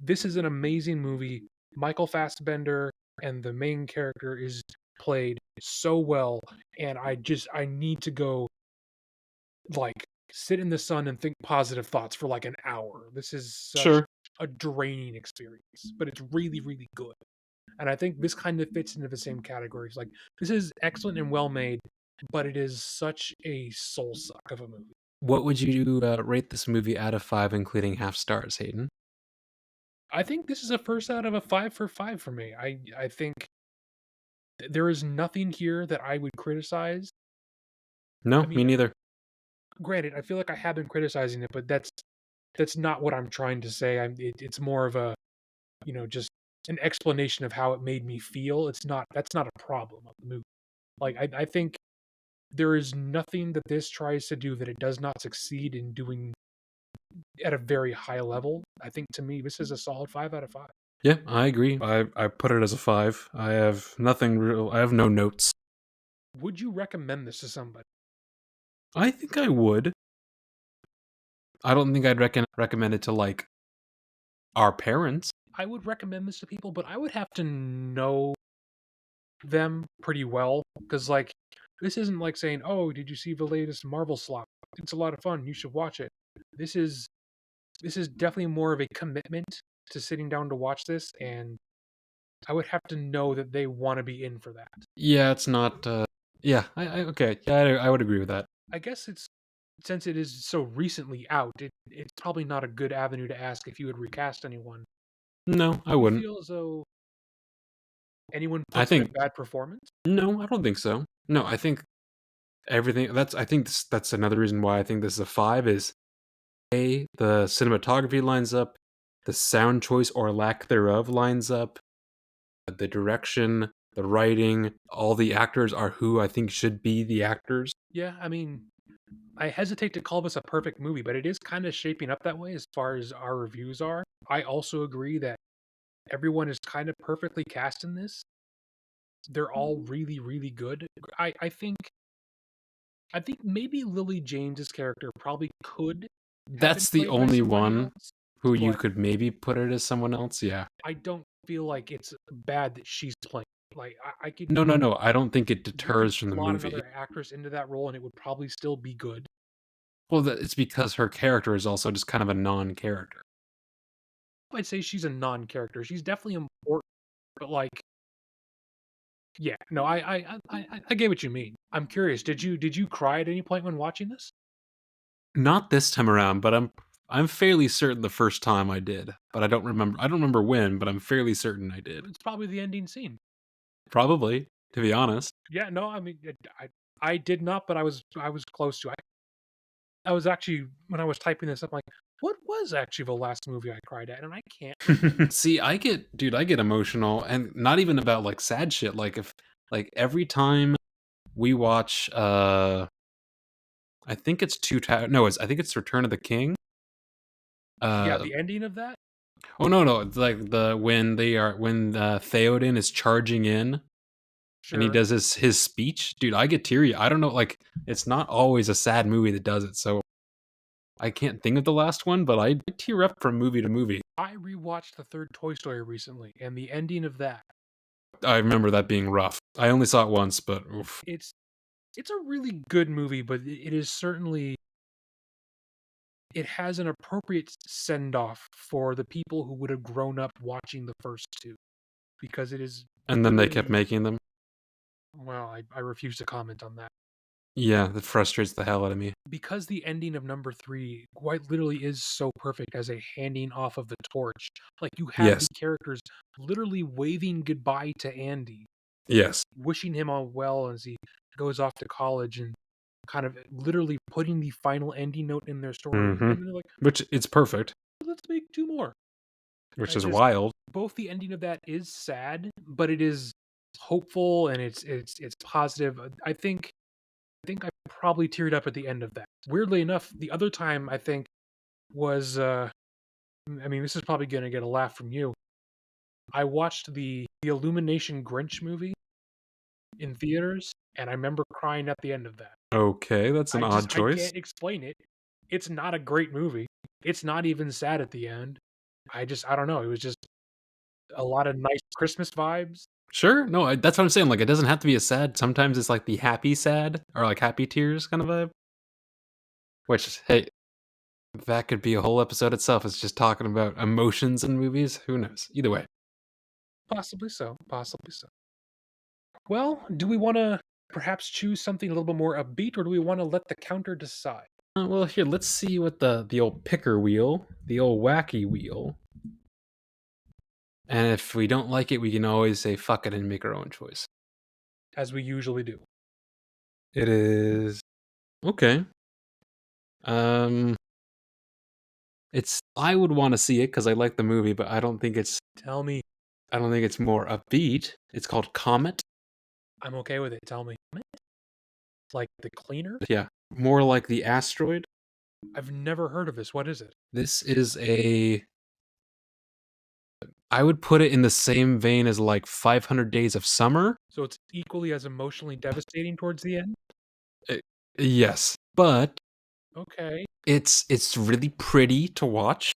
Speaker 2: this is an amazing movie. Michael Fassbender and the main character is played so well, and I need to go like sit in the sun and think positive thoughts for like an hour. This is such
Speaker 1: Sure.
Speaker 2: a draining experience, but it's really, really good. And I think this kind of fits into the same categories. Like, this is excellent and well made, but it is such a soul suck of a movie.
Speaker 1: What would you rate this movie out of 5, including half stars, Hayden?
Speaker 2: I think this is a first out of a 5 for 5 for me. I think there is nothing here that I would criticize. I
Speaker 1: No, me
Speaker 2: mean,
Speaker 1: neither.
Speaker 2: granted, I feel like I have been criticizing it, but that's not what I'm trying to say. It's more of a, just an explanation of how it made me feel. That's not a problem of the movie. Like, I think there is nothing that this tries to do that it does not succeed in doing at a very high level. I think, to me, this is a solid 5 out of 5.
Speaker 1: Yeah, I agree. I put it as a 5. I have nothing real. I have no notes.
Speaker 2: Would you recommend this to somebody?
Speaker 1: I think I would. I don't think I'd recommend it to like our parents.
Speaker 2: I would recommend this to people, but I would have to know them pretty well, because like, this isn't like saying, "Oh, did you see the latest Marvel slop? It's a lot of fun. You should watch it." This is this is definitely more of a commitment to sitting down to watch this, and I would have to know that they want to be in for that.
Speaker 1: Yeah, it's not. Yeah, okay. Yeah, I would agree with that.
Speaker 2: I guess it's since it is so recently out, it's probably not a good avenue to ask if you would recast anyone.
Speaker 1: No, I
Speaker 2: Do you
Speaker 1: wouldn't.
Speaker 2: feel as though anyone
Speaker 1: I
Speaker 2: puts in a
Speaker 1: think
Speaker 2: bad performance?
Speaker 1: no, I don't think so. No, I think everything. I think that's another reason why I think this is a 5. Is a the cinematography lines up, the sound choice or lack thereof lines up, the direction, the writing, all the actors are who I think should be the actors.
Speaker 2: Yeah, I mean, I hesitate to call this a perfect movie, but it is kind of shaping up that way as far as our reviews are. I also agree that everyone is kind of perfectly cast in this. They're all really, really good. I think maybe Lily James's character probably could have been
Speaker 1: That's the
Speaker 2: played by
Speaker 1: only
Speaker 2: somebody
Speaker 1: one
Speaker 2: else,
Speaker 1: who you
Speaker 2: but
Speaker 1: could maybe put it as someone else. Yeah.
Speaker 2: I don't feel like it's bad that she's playing. Like, I could
Speaker 1: No, no, no. I don't think it
Speaker 2: you could
Speaker 1: deters from the
Speaker 2: slot
Speaker 1: movie.
Speaker 2: another actress into that role and it would probably still be good.
Speaker 1: Well, it's because her character is also just kind of a non-character.
Speaker 2: I'd say she's a non-character. She's definitely important, but like, yeah, no, I get what you mean. I'm curious. Did you cry at any point when watching this?
Speaker 1: Not this time around, but I'm fairly certain the first time I did, but I don't remember. I don't remember when, but I'm fairly certain I did.
Speaker 2: It's probably the ending scene.
Speaker 1: Probably, to be honest.
Speaker 2: Yeah, no, I mean, I did not, but I was close to. I was actually, when I was typing this up, like, what was actually the last movie I cried at? And I can't.
Speaker 1: See, I get emotional, and not even about like sad shit. Like if like every time we watch, I think it's no, I think it's Return of the King.
Speaker 2: Yeah,
Speaker 1: Uh,
Speaker 2: the ending of that.
Speaker 1: oh no, no, it's like when Theoden is charging in and he
Speaker 2: Sure.
Speaker 1: does his speech, dude. I get teary. I don't know, like it's not always a sad movie that does it, so I can't think of the last one, but I tear up from movie to movie.
Speaker 2: I rewatched the third Toy Story recently, and the ending of that.
Speaker 1: I remember that being rough. I only saw it once, but oof.
Speaker 2: It's a really good movie, but it is certainly, it has an appropriate send off for the people who would have grown up watching the first two, because it is
Speaker 1: And then they kept
Speaker 2: very
Speaker 1: making them.
Speaker 2: well. I refuse to comment on that.
Speaker 1: Yeah, that frustrates the hell out of me.
Speaker 2: Because the ending of number 3 quite literally is so perfect as a handing off of the torch. Like, you have the
Speaker 1: Yes.
Speaker 2: characters literally waving goodbye to Andy,
Speaker 1: Yes.
Speaker 2: wishing him all well as he goes off to college and kind of literally putting the final ending note in their story,
Speaker 1: Hmm.
Speaker 2: and then they're like,
Speaker 1: Which it's perfect,
Speaker 2: "Let's make 2 more."
Speaker 1: which
Speaker 2: And
Speaker 1: is
Speaker 2: just
Speaker 1: wild.
Speaker 2: both the ending of that is sad, but it is hopeful and it's positive. I think I probably teared up at the end of that. Weirdly enough, the other time I think was I mean, this is probably gonna get a laugh from you. I watched the Illumination Grinch movie in theaters, and I remember crying at the end of that.
Speaker 1: Okay, that's an odd
Speaker 2: I
Speaker 1: choice.
Speaker 2: can't explain it. It's not a great movie. It's not even sad at the end. I don't know. It was just a lot of nice Christmas vibes.
Speaker 1: Sure. No, that's what I'm saying. Like, it doesn't have to be a sad. Sometimes it's like the happy sad or like happy tears kind of vibe. Which, hey, that could be a whole episode itself. It's just talking about emotions in movies. Who knows? Either way.
Speaker 2: Possibly so. Possibly so. Well, do we want to perhaps choose something a little bit more upbeat, or do we want to let the counter decide?
Speaker 1: Well, here, let's see what the old picker wheel, the old wacky wheel. And if we don't like it, we can always say fuck it and make our own choice.
Speaker 2: As we usually do.
Speaker 1: It is okay. Um, it's I would want to see it because I like the movie, but
Speaker 2: Tell me.
Speaker 1: I don't think it's more upbeat. It's called Comet.
Speaker 2: I'm okay with it. Tell me. Like the cleaner?
Speaker 1: Yeah, more like the asteroid.
Speaker 2: I've never heard of this. What is it?
Speaker 1: This is I would put it in the same vein as like 500 Days of Summer.
Speaker 2: So it's equally as emotionally devastating towards the end?
Speaker 1: Uh, yes, but
Speaker 2: Okay.
Speaker 1: it's really pretty to watch.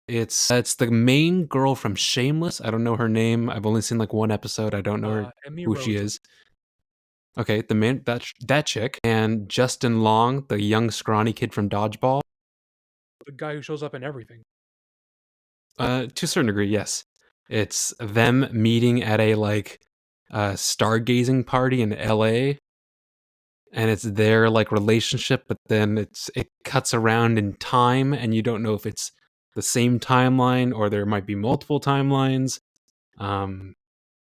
Speaker 1: It's the main girl from Shameless. I don't know her name. I've only seen like one episode. I don't know
Speaker 2: Emmy
Speaker 1: who she
Speaker 2: Rosa,
Speaker 1: is. Okay, the man that chick and Justin Long, the young scrawny kid from Dodgeball.
Speaker 2: the guy who shows up in everything.
Speaker 1: To a certain degree, yes. It's them meeting at a like stargazing party in LA, and it's their like relationship, but then it cuts around in time and you don't know if it's the same timeline or there might be multiple timelines. Um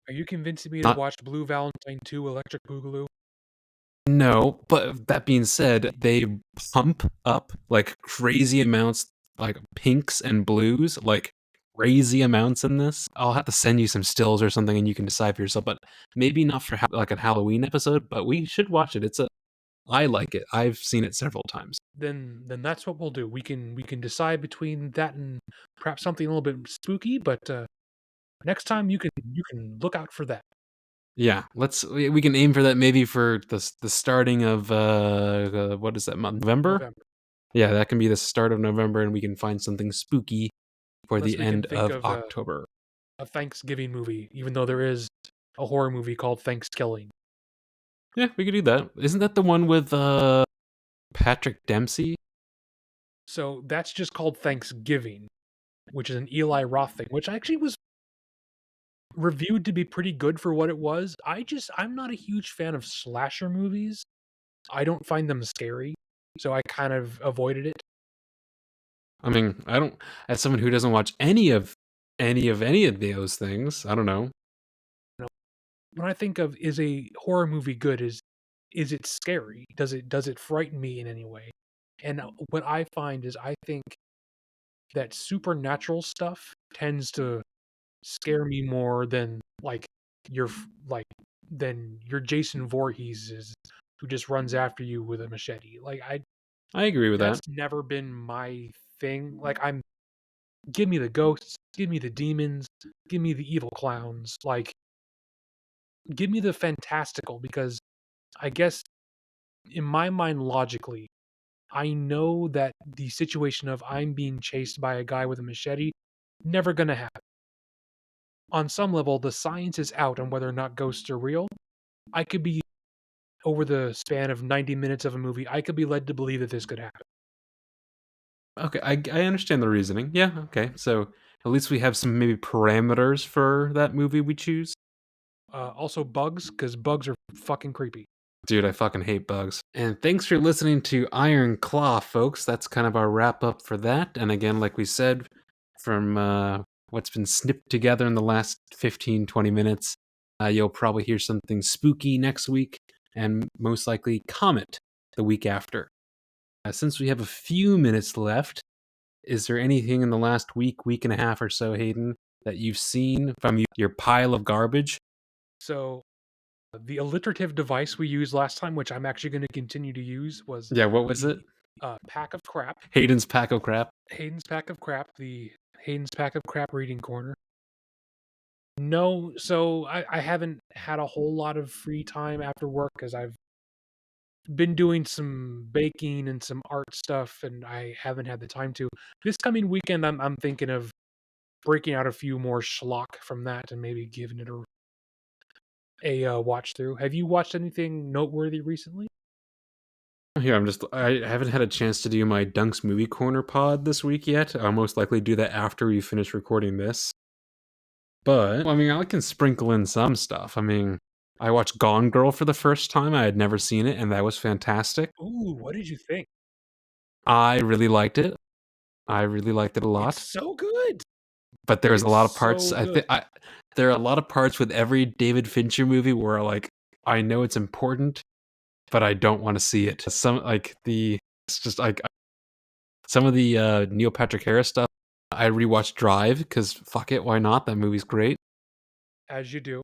Speaker 2: Are you convincing me to
Speaker 1: not
Speaker 2: watch Blue Valentine 2 Electric Boogaloo?
Speaker 1: No, but that being said, they pump up like crazy amounts, like pinks and blues, like crazy amounts in this. I'll have to send you some stills or something, and you can decide for yourself. But maybe not for like a Halloween episode, but we should watch it. I like it. I've seen it several times.
Speaker 2: Then that's what we'll do. We can decide between that and perhaps something a little bit spooky, but next time you can look out for that.
Speaker 1: Yeah, we can aim for that maybe for the starting of what is that month? November?
Speaker 2: November.
Speaker 1: Yeah, that can be the start of November, and we can find something spooky for
Speaker 2: Unless
Speaker 1: the
Speaker 2: we can
Speaker 1: end
Speaker 2: think
Speaker 1: of
Speaker 2: of
Speaker 1: October.
Speaker 2: a Thanksgiving movie, even though there is a horror movie called Thanksgiving.
Speaker 1: Yeah, we could do that. Isn't that the one with Patrick Dempsey?
Speaker 2: So that's just called Thanksgiving, which is an Eli Roth thing, which actually was reviewed to be pretty good for what it was. I'm not a huge fan of slasher movies. I don't find them scary, so I kind of avoided it.
Speaker 1: I mean, I don't as someone who doesn't watch any of those things, I don't know.
Speaker 2: When I think of is a horror movie good, is it scary? Does it frighten me in any way? And what I find is I think that supernatural stuff tends to scare me more than like your like than your Jason Voorhees is who just runs after you with a machete. Like
Speaker 1: I agree with
Speaker 2: that's
Speaker 1: that.
Speaker 2: never been my thing. Like I'm give me the ghosts, give me the demons, give me the evil clowns. Like give me the fantastical because I guess in my mind logically, I know that the situation of I'm being chased by a guy with a machete never going to happen. On some level, the science is out on whether or not ghosts are real. I could be over the span of 90 minutes of a movie, I could be led to believe that this could happen.
Speaker 1: Okay, I understand the reasoning. Yeah, okay. So at least we have some maybe parameters for that movie we choose.
Speaker 2: Also bugs, because bugs are fucking creepy.
Speaker 1: Dude, I fucking hate bugs. And thanks for listening to Iron Claw, folks. That's kind of our wrap up for that. And again, like we said, from what's been snipped together in the last 15, 20 minutes, you'll probably hear something spooky next week and most likely Comet the week after. Since we have a few minutes left, is there anything in the last week and a half or so, Hayden, that you've seen from your pile of garbage?
Speaker 2: So the alliterative device we used last time, which I'm actually going to continue to use, was
Speaker 1: Yeah, what was it?
Speaker 2: the pack of crap.
Speaker 1: Hayden's pack of crap.
Speaker 2: Hayden's pack of crap. The Hayden's pack of crap reading corner. No, so I haven't had a whole lot of free time after work because I've been doing some baking and some art stuff, and I haven't had the time to. This coming weekend, I'm thinking of breaking out a few more schlock from that and maybe giving it a watch through. Have you watched anything noteworthy recently?
Speaker 1: Here, I haven't had a chance to do my Dunks Movie Corner pod this week yet. I'll most likely do that after we finish recording this. But, I mean, I can sprinkle in some stuff. I mean, I watched Gone Girl for the first time. I had never seen it, and that was fantastic.
Speaker 2: Ooh, what did you think?
Speaker 1: I really liked it. I really liked it a lot.
Speaker 2: It's so good.
Speaker 1: But there was a lot of
Speaker 2: It's
Speaker 1: parts.
Speaker 2: so good.
Speaker 1: There are a lot of parts with every David Fincher movie where like I know it's important, but I don't want to see it. It's just like some of the Neil Patrick Harris stuff. I rewatched Drive because fuck it, why not? That movie's great.
Speaker 2: As you do.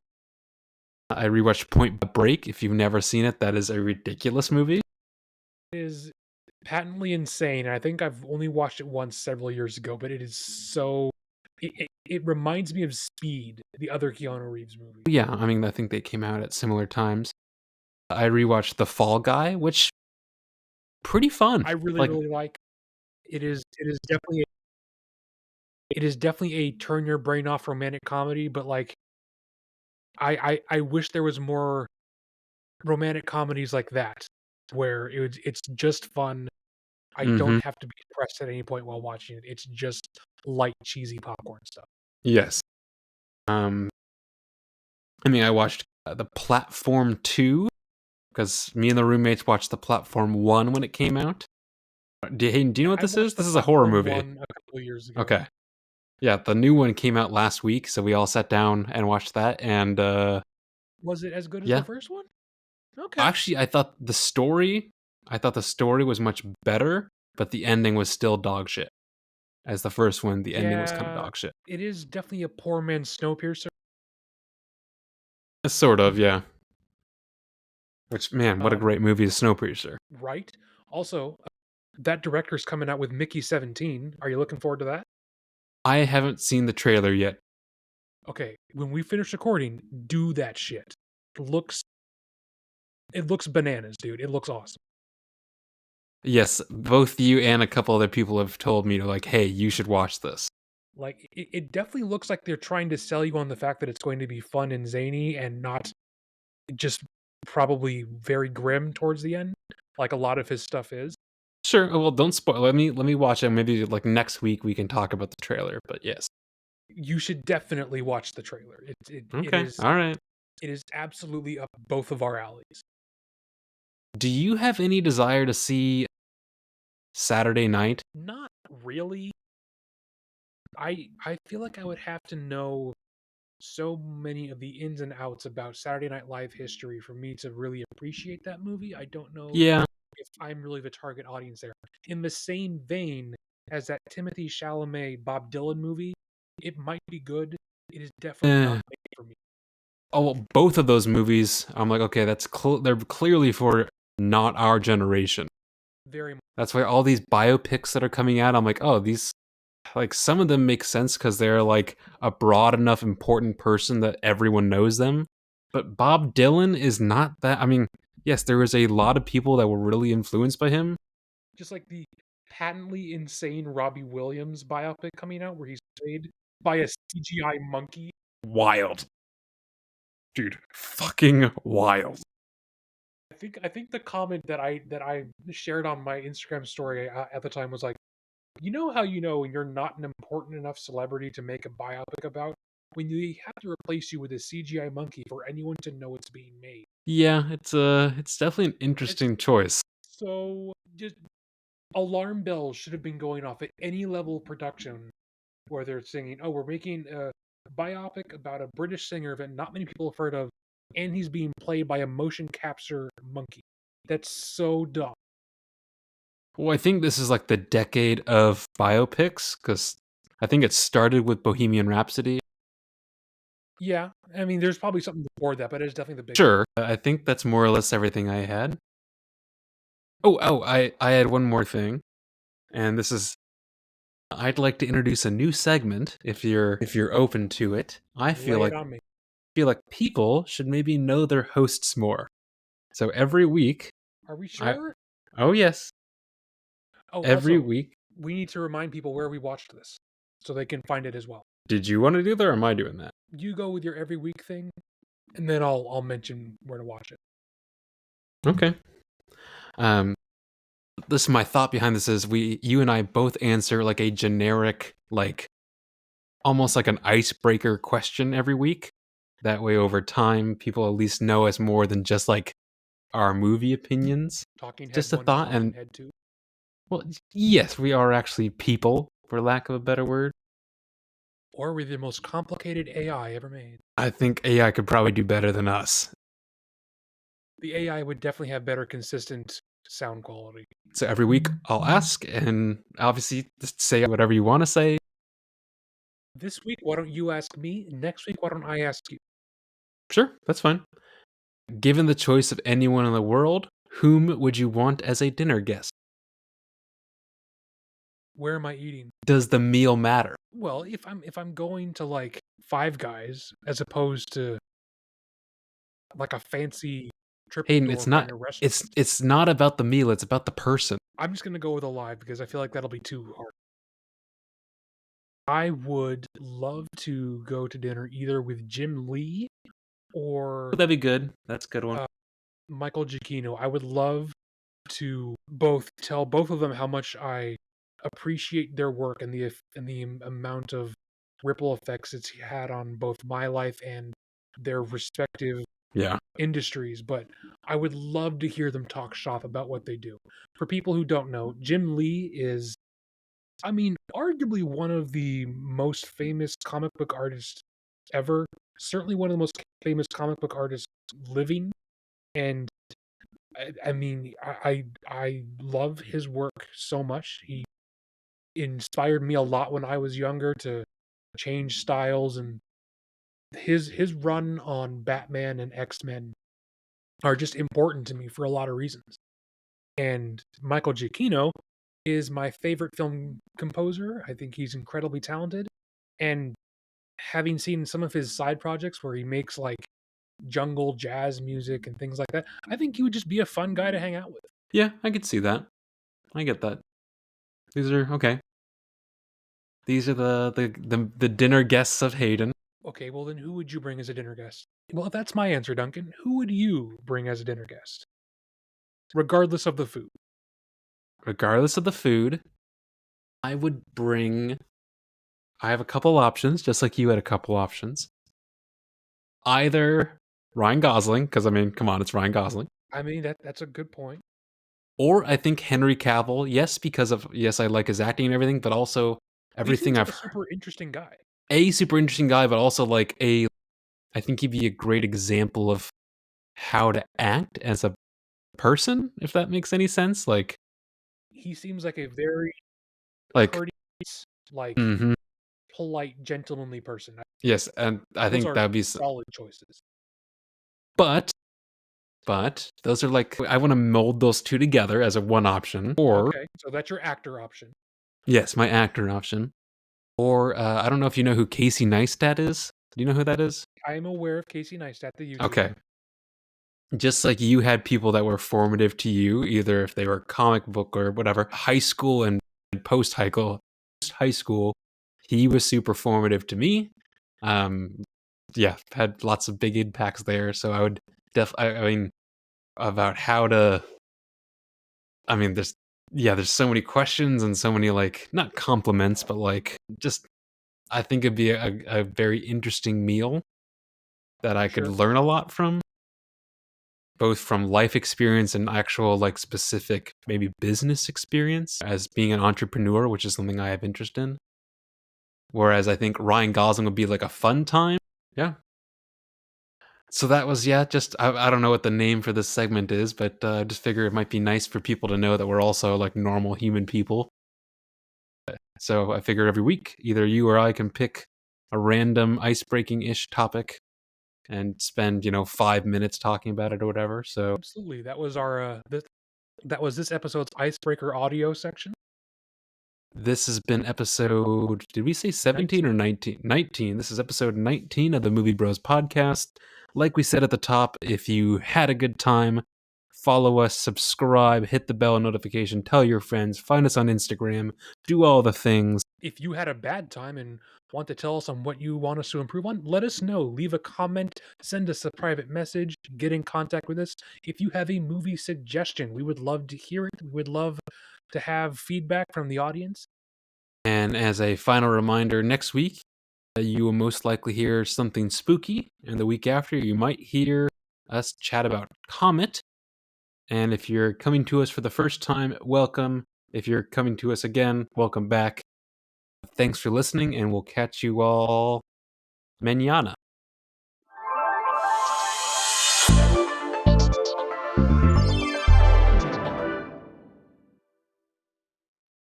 Speaker 1: I rewatched Point Break. If you've never seen it, that is a ridiculous movie.
Speaker 2: It is patently insane. I think I've only watched it once several years ago, but it is so. It reminds me of Speed, the other Keanu Reeves movie.
Speaker 1: Yeah, I mean, I think they came out at similar times. I rewatched The Fall Guy, which pretty fun.
Speaker 2: I really,
Speaker 1: Like,
Speaker 2: really like. It is definitely a turn your brain off romantic comedy, but like I wish there was more romantic comedies like that where it's just fun. I
Speaker 1: mm-hmm.
Speaker 2: don't have to be depressed at any point while watching it. It's just light, cheesy popcorn stuff.
Speaker 1: Yes. I mean, I watched The Platform 2 because me and the roommates watched The Platform 1 when it came out. Hayden, do you know what
Speaker 2: I
Speaker 1: this is?
Speaker 2: watched The
Speaker 1: This is a horror
Speaker 2: Platform
Speaker 1: movie.
Speaker 2: one a couple of years ago.
Speaker 1: Okay. Yeah, the new one came out last week, so we all sat down and watched that. And
Speaker 2: Was it as good as the
Speaker 1: yeah,
Speaker 2: first one? Okay.
Speaker 1: actually, I thought the story was much better, but the ending was still dog shit. As the first one, the ending was kind of
Speaker 2: Yeah,
Speaker 1: dog shit.
Speaker 2: it is definitely a poor man's Snowpiercer.
Speaker 1: Sort of, yeah. Which, man, what a
Speaker 2: Um,
Speaker 1: great movie is Snowpiercer.
Speaker 2: right. Also, that director's coming out with Mickey 17. Are you looking forward to that?
Speaker 1: I haven't seen the trailer yet.
Speaker 2: Okay, when we finish recording, do that shit. Looks it looks bananas, dude. It looks awesome.
Speaker 1: Yes, both you and a couple other people have told me to like, hey, you should watch this.
Speaker 2: Like it definitely looks like they're trying to sell you on the fact that it's going to be fun and zany and not just probably very grim towards the end, like a lot of his stuff is.
Speaker 1: Sure. Well, don't spoil. Let me watch it. Maybe like next week we can talk about the trailer. But yes.
Speaker 2: You should definitely watch the trailer.
Speaker 1: Okay. All right.
Speaker 2: It is absolutely up both of our alleys.
Speaker 1: Do you have any desire to see Saturday Night?
Speaker 2: Not really. I feel like I would have to know so many of the ins and outs about Saturday Night Live history for me to really appreciate that movie. I don't know
Speaker 1: Yeah.
Speaker 2: if I'm really the target audience there. In the same vein as that Timothy Chalamet Bob Dylan movie, it might be good. It is definitely not
Speaker 1: Eh.
Speaker 2: made for me.
Speaker 1: Oh, well, both of those movies. I'm like, okay, they're clearly for not our generation.
Speaker 2: Very much.
Speaker 1: That's why all these biopics that are coming out, I'm like, oh, these like some of them make sense because they're like a broad enough important person that everyone knows them. But Bob Dylan is not that. I mean, yes, there was a lot of people that were really influenced by him.
Speaker 2: Just like the patently insane Robbie Williams biopic coming out where he's played by a CGI monkey.
Speaker 1: Wild. Dude, fucking wild.
Speaker 2: I think the comment that I shared on my Instagram story at the time was like, you know how you know when you're not an important enough celebrity to make a biopic about when they have to replace you with a CGI monkey for anyone to know it's being made.
Speaker 1: Yeah, it's definitely an
Speaker 2: It's
Speaker 1: interesting choice.
Speaker 2: so just alarm bells should have been going off at any level of production where they're singing, "Oh, we're making a biopic about a British singer that not many people have heard of, and he's being played by a motion capture monkey." That's so dumb.
Speaker 1: Well, I think this is like the decade of biopics because I think it started with Bohemian Rhapsody.
Speaker 2: Yeah, I mean, there's probably something before that, but it's definitely the big one.
Speaker 1: Sure, I think that's more or less everything I had. I had one more thing, and this is I'd like to introduce a new segment if you're open to it. I
Speaker 2: Lay it on me.
Speaker 1: feel like people should maybe know their hosts more. So every week,
Speaker 2: Are we
Speaker 1: I
Speaker 2: sure?
Speaker 1: oh yes,
Speaker 2: Oh,
Speaker 1: every
Speaker 2: also,
Speaker 1: week.
Speaker 2: we need to remind people where we watched this so they can find it as well.
Speaker 1: Did you want to do that, or am I doing that?
Speaker 2: You go with your every week thing, and then I'll mention where to watch it.
Speaker 1: Okay. Um, this my thought behind this is you and I both answer like a generic, like almost like an icebreaker question every week. That way, over time, people at least know us more than just like our movie opinions.
Speaker 2: Talking Head
Speaker 1: Just a
Speaker 2: 1 to
Speaker 1: thought,
Speaker 2: Talking
Speaker 1: and
Speaker 2: Head 2.
Speaker 1: well, yes, we are actually people, for lack of a better word.
Speaker 2: Or we're the most complicated AI ever made.
Speaker 1: I think AI could probably do better than us.
Speaker 2: The AI would definitely have better consistent sound quality.
Speaker 1: So every week I'll ask, and obviously just say whatever you want to say.
Speaker 2: This week, why don't you ask me? Next week, why don't I ask you?
Speaker 1: Sure, that's fine. Given the choice of anyone in the world, whom would you want as a dinner guest?
Speaker 2: Where am I eating?
Speaker 1: Does the meal matter?
Speaker 2: Well, if I'm going to like Five Guys as opposed to like a fancy
Speaker 1: Hayden,
Speaker 2: Tripledor kind of restaurant,
Speaker 1: it's not about the meal, it's about the person.
Speaker 2: I'm just gonna go with Alive because I feel like that'll be too hard. I would love to go to dinner either with Jim Lee or
Speaker 1: Would that be good? That's a good one.
Speaker 2: uh, Michael Giacchino. I would love to both tell both of them how much I appreciate their work and the amount of ripple effects it's had on both my life and their respective
Speaker 1: Yeah.
Speaker 2: industries. But I would love to hear them talk shop about what they do. For people who don't know, Jim Lee is, I mean, arguably one of the most famous comic book artists ever. Certainly one of the most famous comic book artists living. And I mean, I love his work so much. He inspired me a lot when I was younger to change styles, and his run on Batman and X-Men are just important to me for a lot of reasons. And Michael Giacchino is my favorite film composer. I think he's incredibly talented. And having seen some of his side projects where he makes like jungle jazz music and things like that, I think he would just be a fun guy to hang out with.
Speaker 1: Yeah, I could see that. I get that. These are okay. These are the dinner guests of Hayden.
Speaker 2: Okay, well then who would you bring as a dinner guest? Well, if that's my answer, Duncan, who would you bring as a dinner guest? Regardless of the food.
Speaker 1: Regardless of the food, I would bring I have a couple options, just like you had a couple options. Either Ryan Gosling, because I mean, come on, it's Ryan Gosling.
Speaker 2: I mean, that's a good point.
Speaker 1: Or I think Henry Cavill, yes, because of yes, I like his acting and everything, but also
Speaker 2: He
Speaker 1: everything
Speaker 2: seems like
Speaker 1: I've
Speaker 2: a
Speaker 1: heard.
Speaker 2: super interesting guy.
Speaker 1: A super interesting guy, but also like I think he'd be a great example of how to act as a person, if that makes any sense.
Speaker 2: He seems like a very
Speaker 1: Like,
Speaker 2: courteous, like
Speaker 1: hmm
Speaker 2: polite, gentlemanly person.
Speaker 1: yes, and I
Speaker 2: Those
Speaker 1: think
Speaker 2: are
Speaker 1: that'd be,
Speaker 2: solid choices.
Speaker 1: but those are like I want to mold those two together as a one option, or
Speaker 2: Okay, so that's your actor option.
Speaker 1: yes, my actor option, or I don't know if you know who Casey Neistat is. Do you know who that is?
Speaker 2: I am aware of Casey Neistat, the YouTuber.
Speaker 1: Okay, just like you had people that were formative to you, either if they were comic book or whatever, high school and high school, he was super formative to me. Yeah, had lots of big impacts there. So I would I mean, about how to, I mean, there's so many questions and so many like, not compliments, but like just, I think it'd be a very interesting meal that I could
Speaker 2: Sure.
Speaker 1: learn a lot from. both from life experience and actual like specific maybe business experience as being an entrepreneur, which is something I have interest in. Whereas I think Ryan Gosling would be like a fun time. Yeah. So that was, just, I don't know what the name for this segment is, but I just figure it might be nice for people to know that we're also like normal human people. So I figure every week, either you or I can pick a random ice-breaking-ish topic and spend, 5 minutes talking about it or whatever. So
Speaker 2: Absolutely. That was our that was this episode's icebreaker audio section.
Speaker 1: this has been episode, did we say 17 or 19? 19. This is episode 19 of the Movie Bros podcast. Like we said at the top, if you had a good time, follow us, subscribe, hit the bell notification, tell your friends, find us on Instagram, do all the things.
Speaker 2: If you had a bad time and want to tell us on what you want us to improve on, let us know. Leave a comment, send us a private message, get in contact with us. If you have a movie suggestion, we would love to hear it. We would love to have feedback from the audience.
Speaker 1: And as a final reminder, next week, you will most likely hear something spooky. And the week after, you might hear us chat about Comet. And if you're coming to us for the first time, welcome. If you're coming to us again, welcome back. Thanks for listening, and we'll catch you all mañana.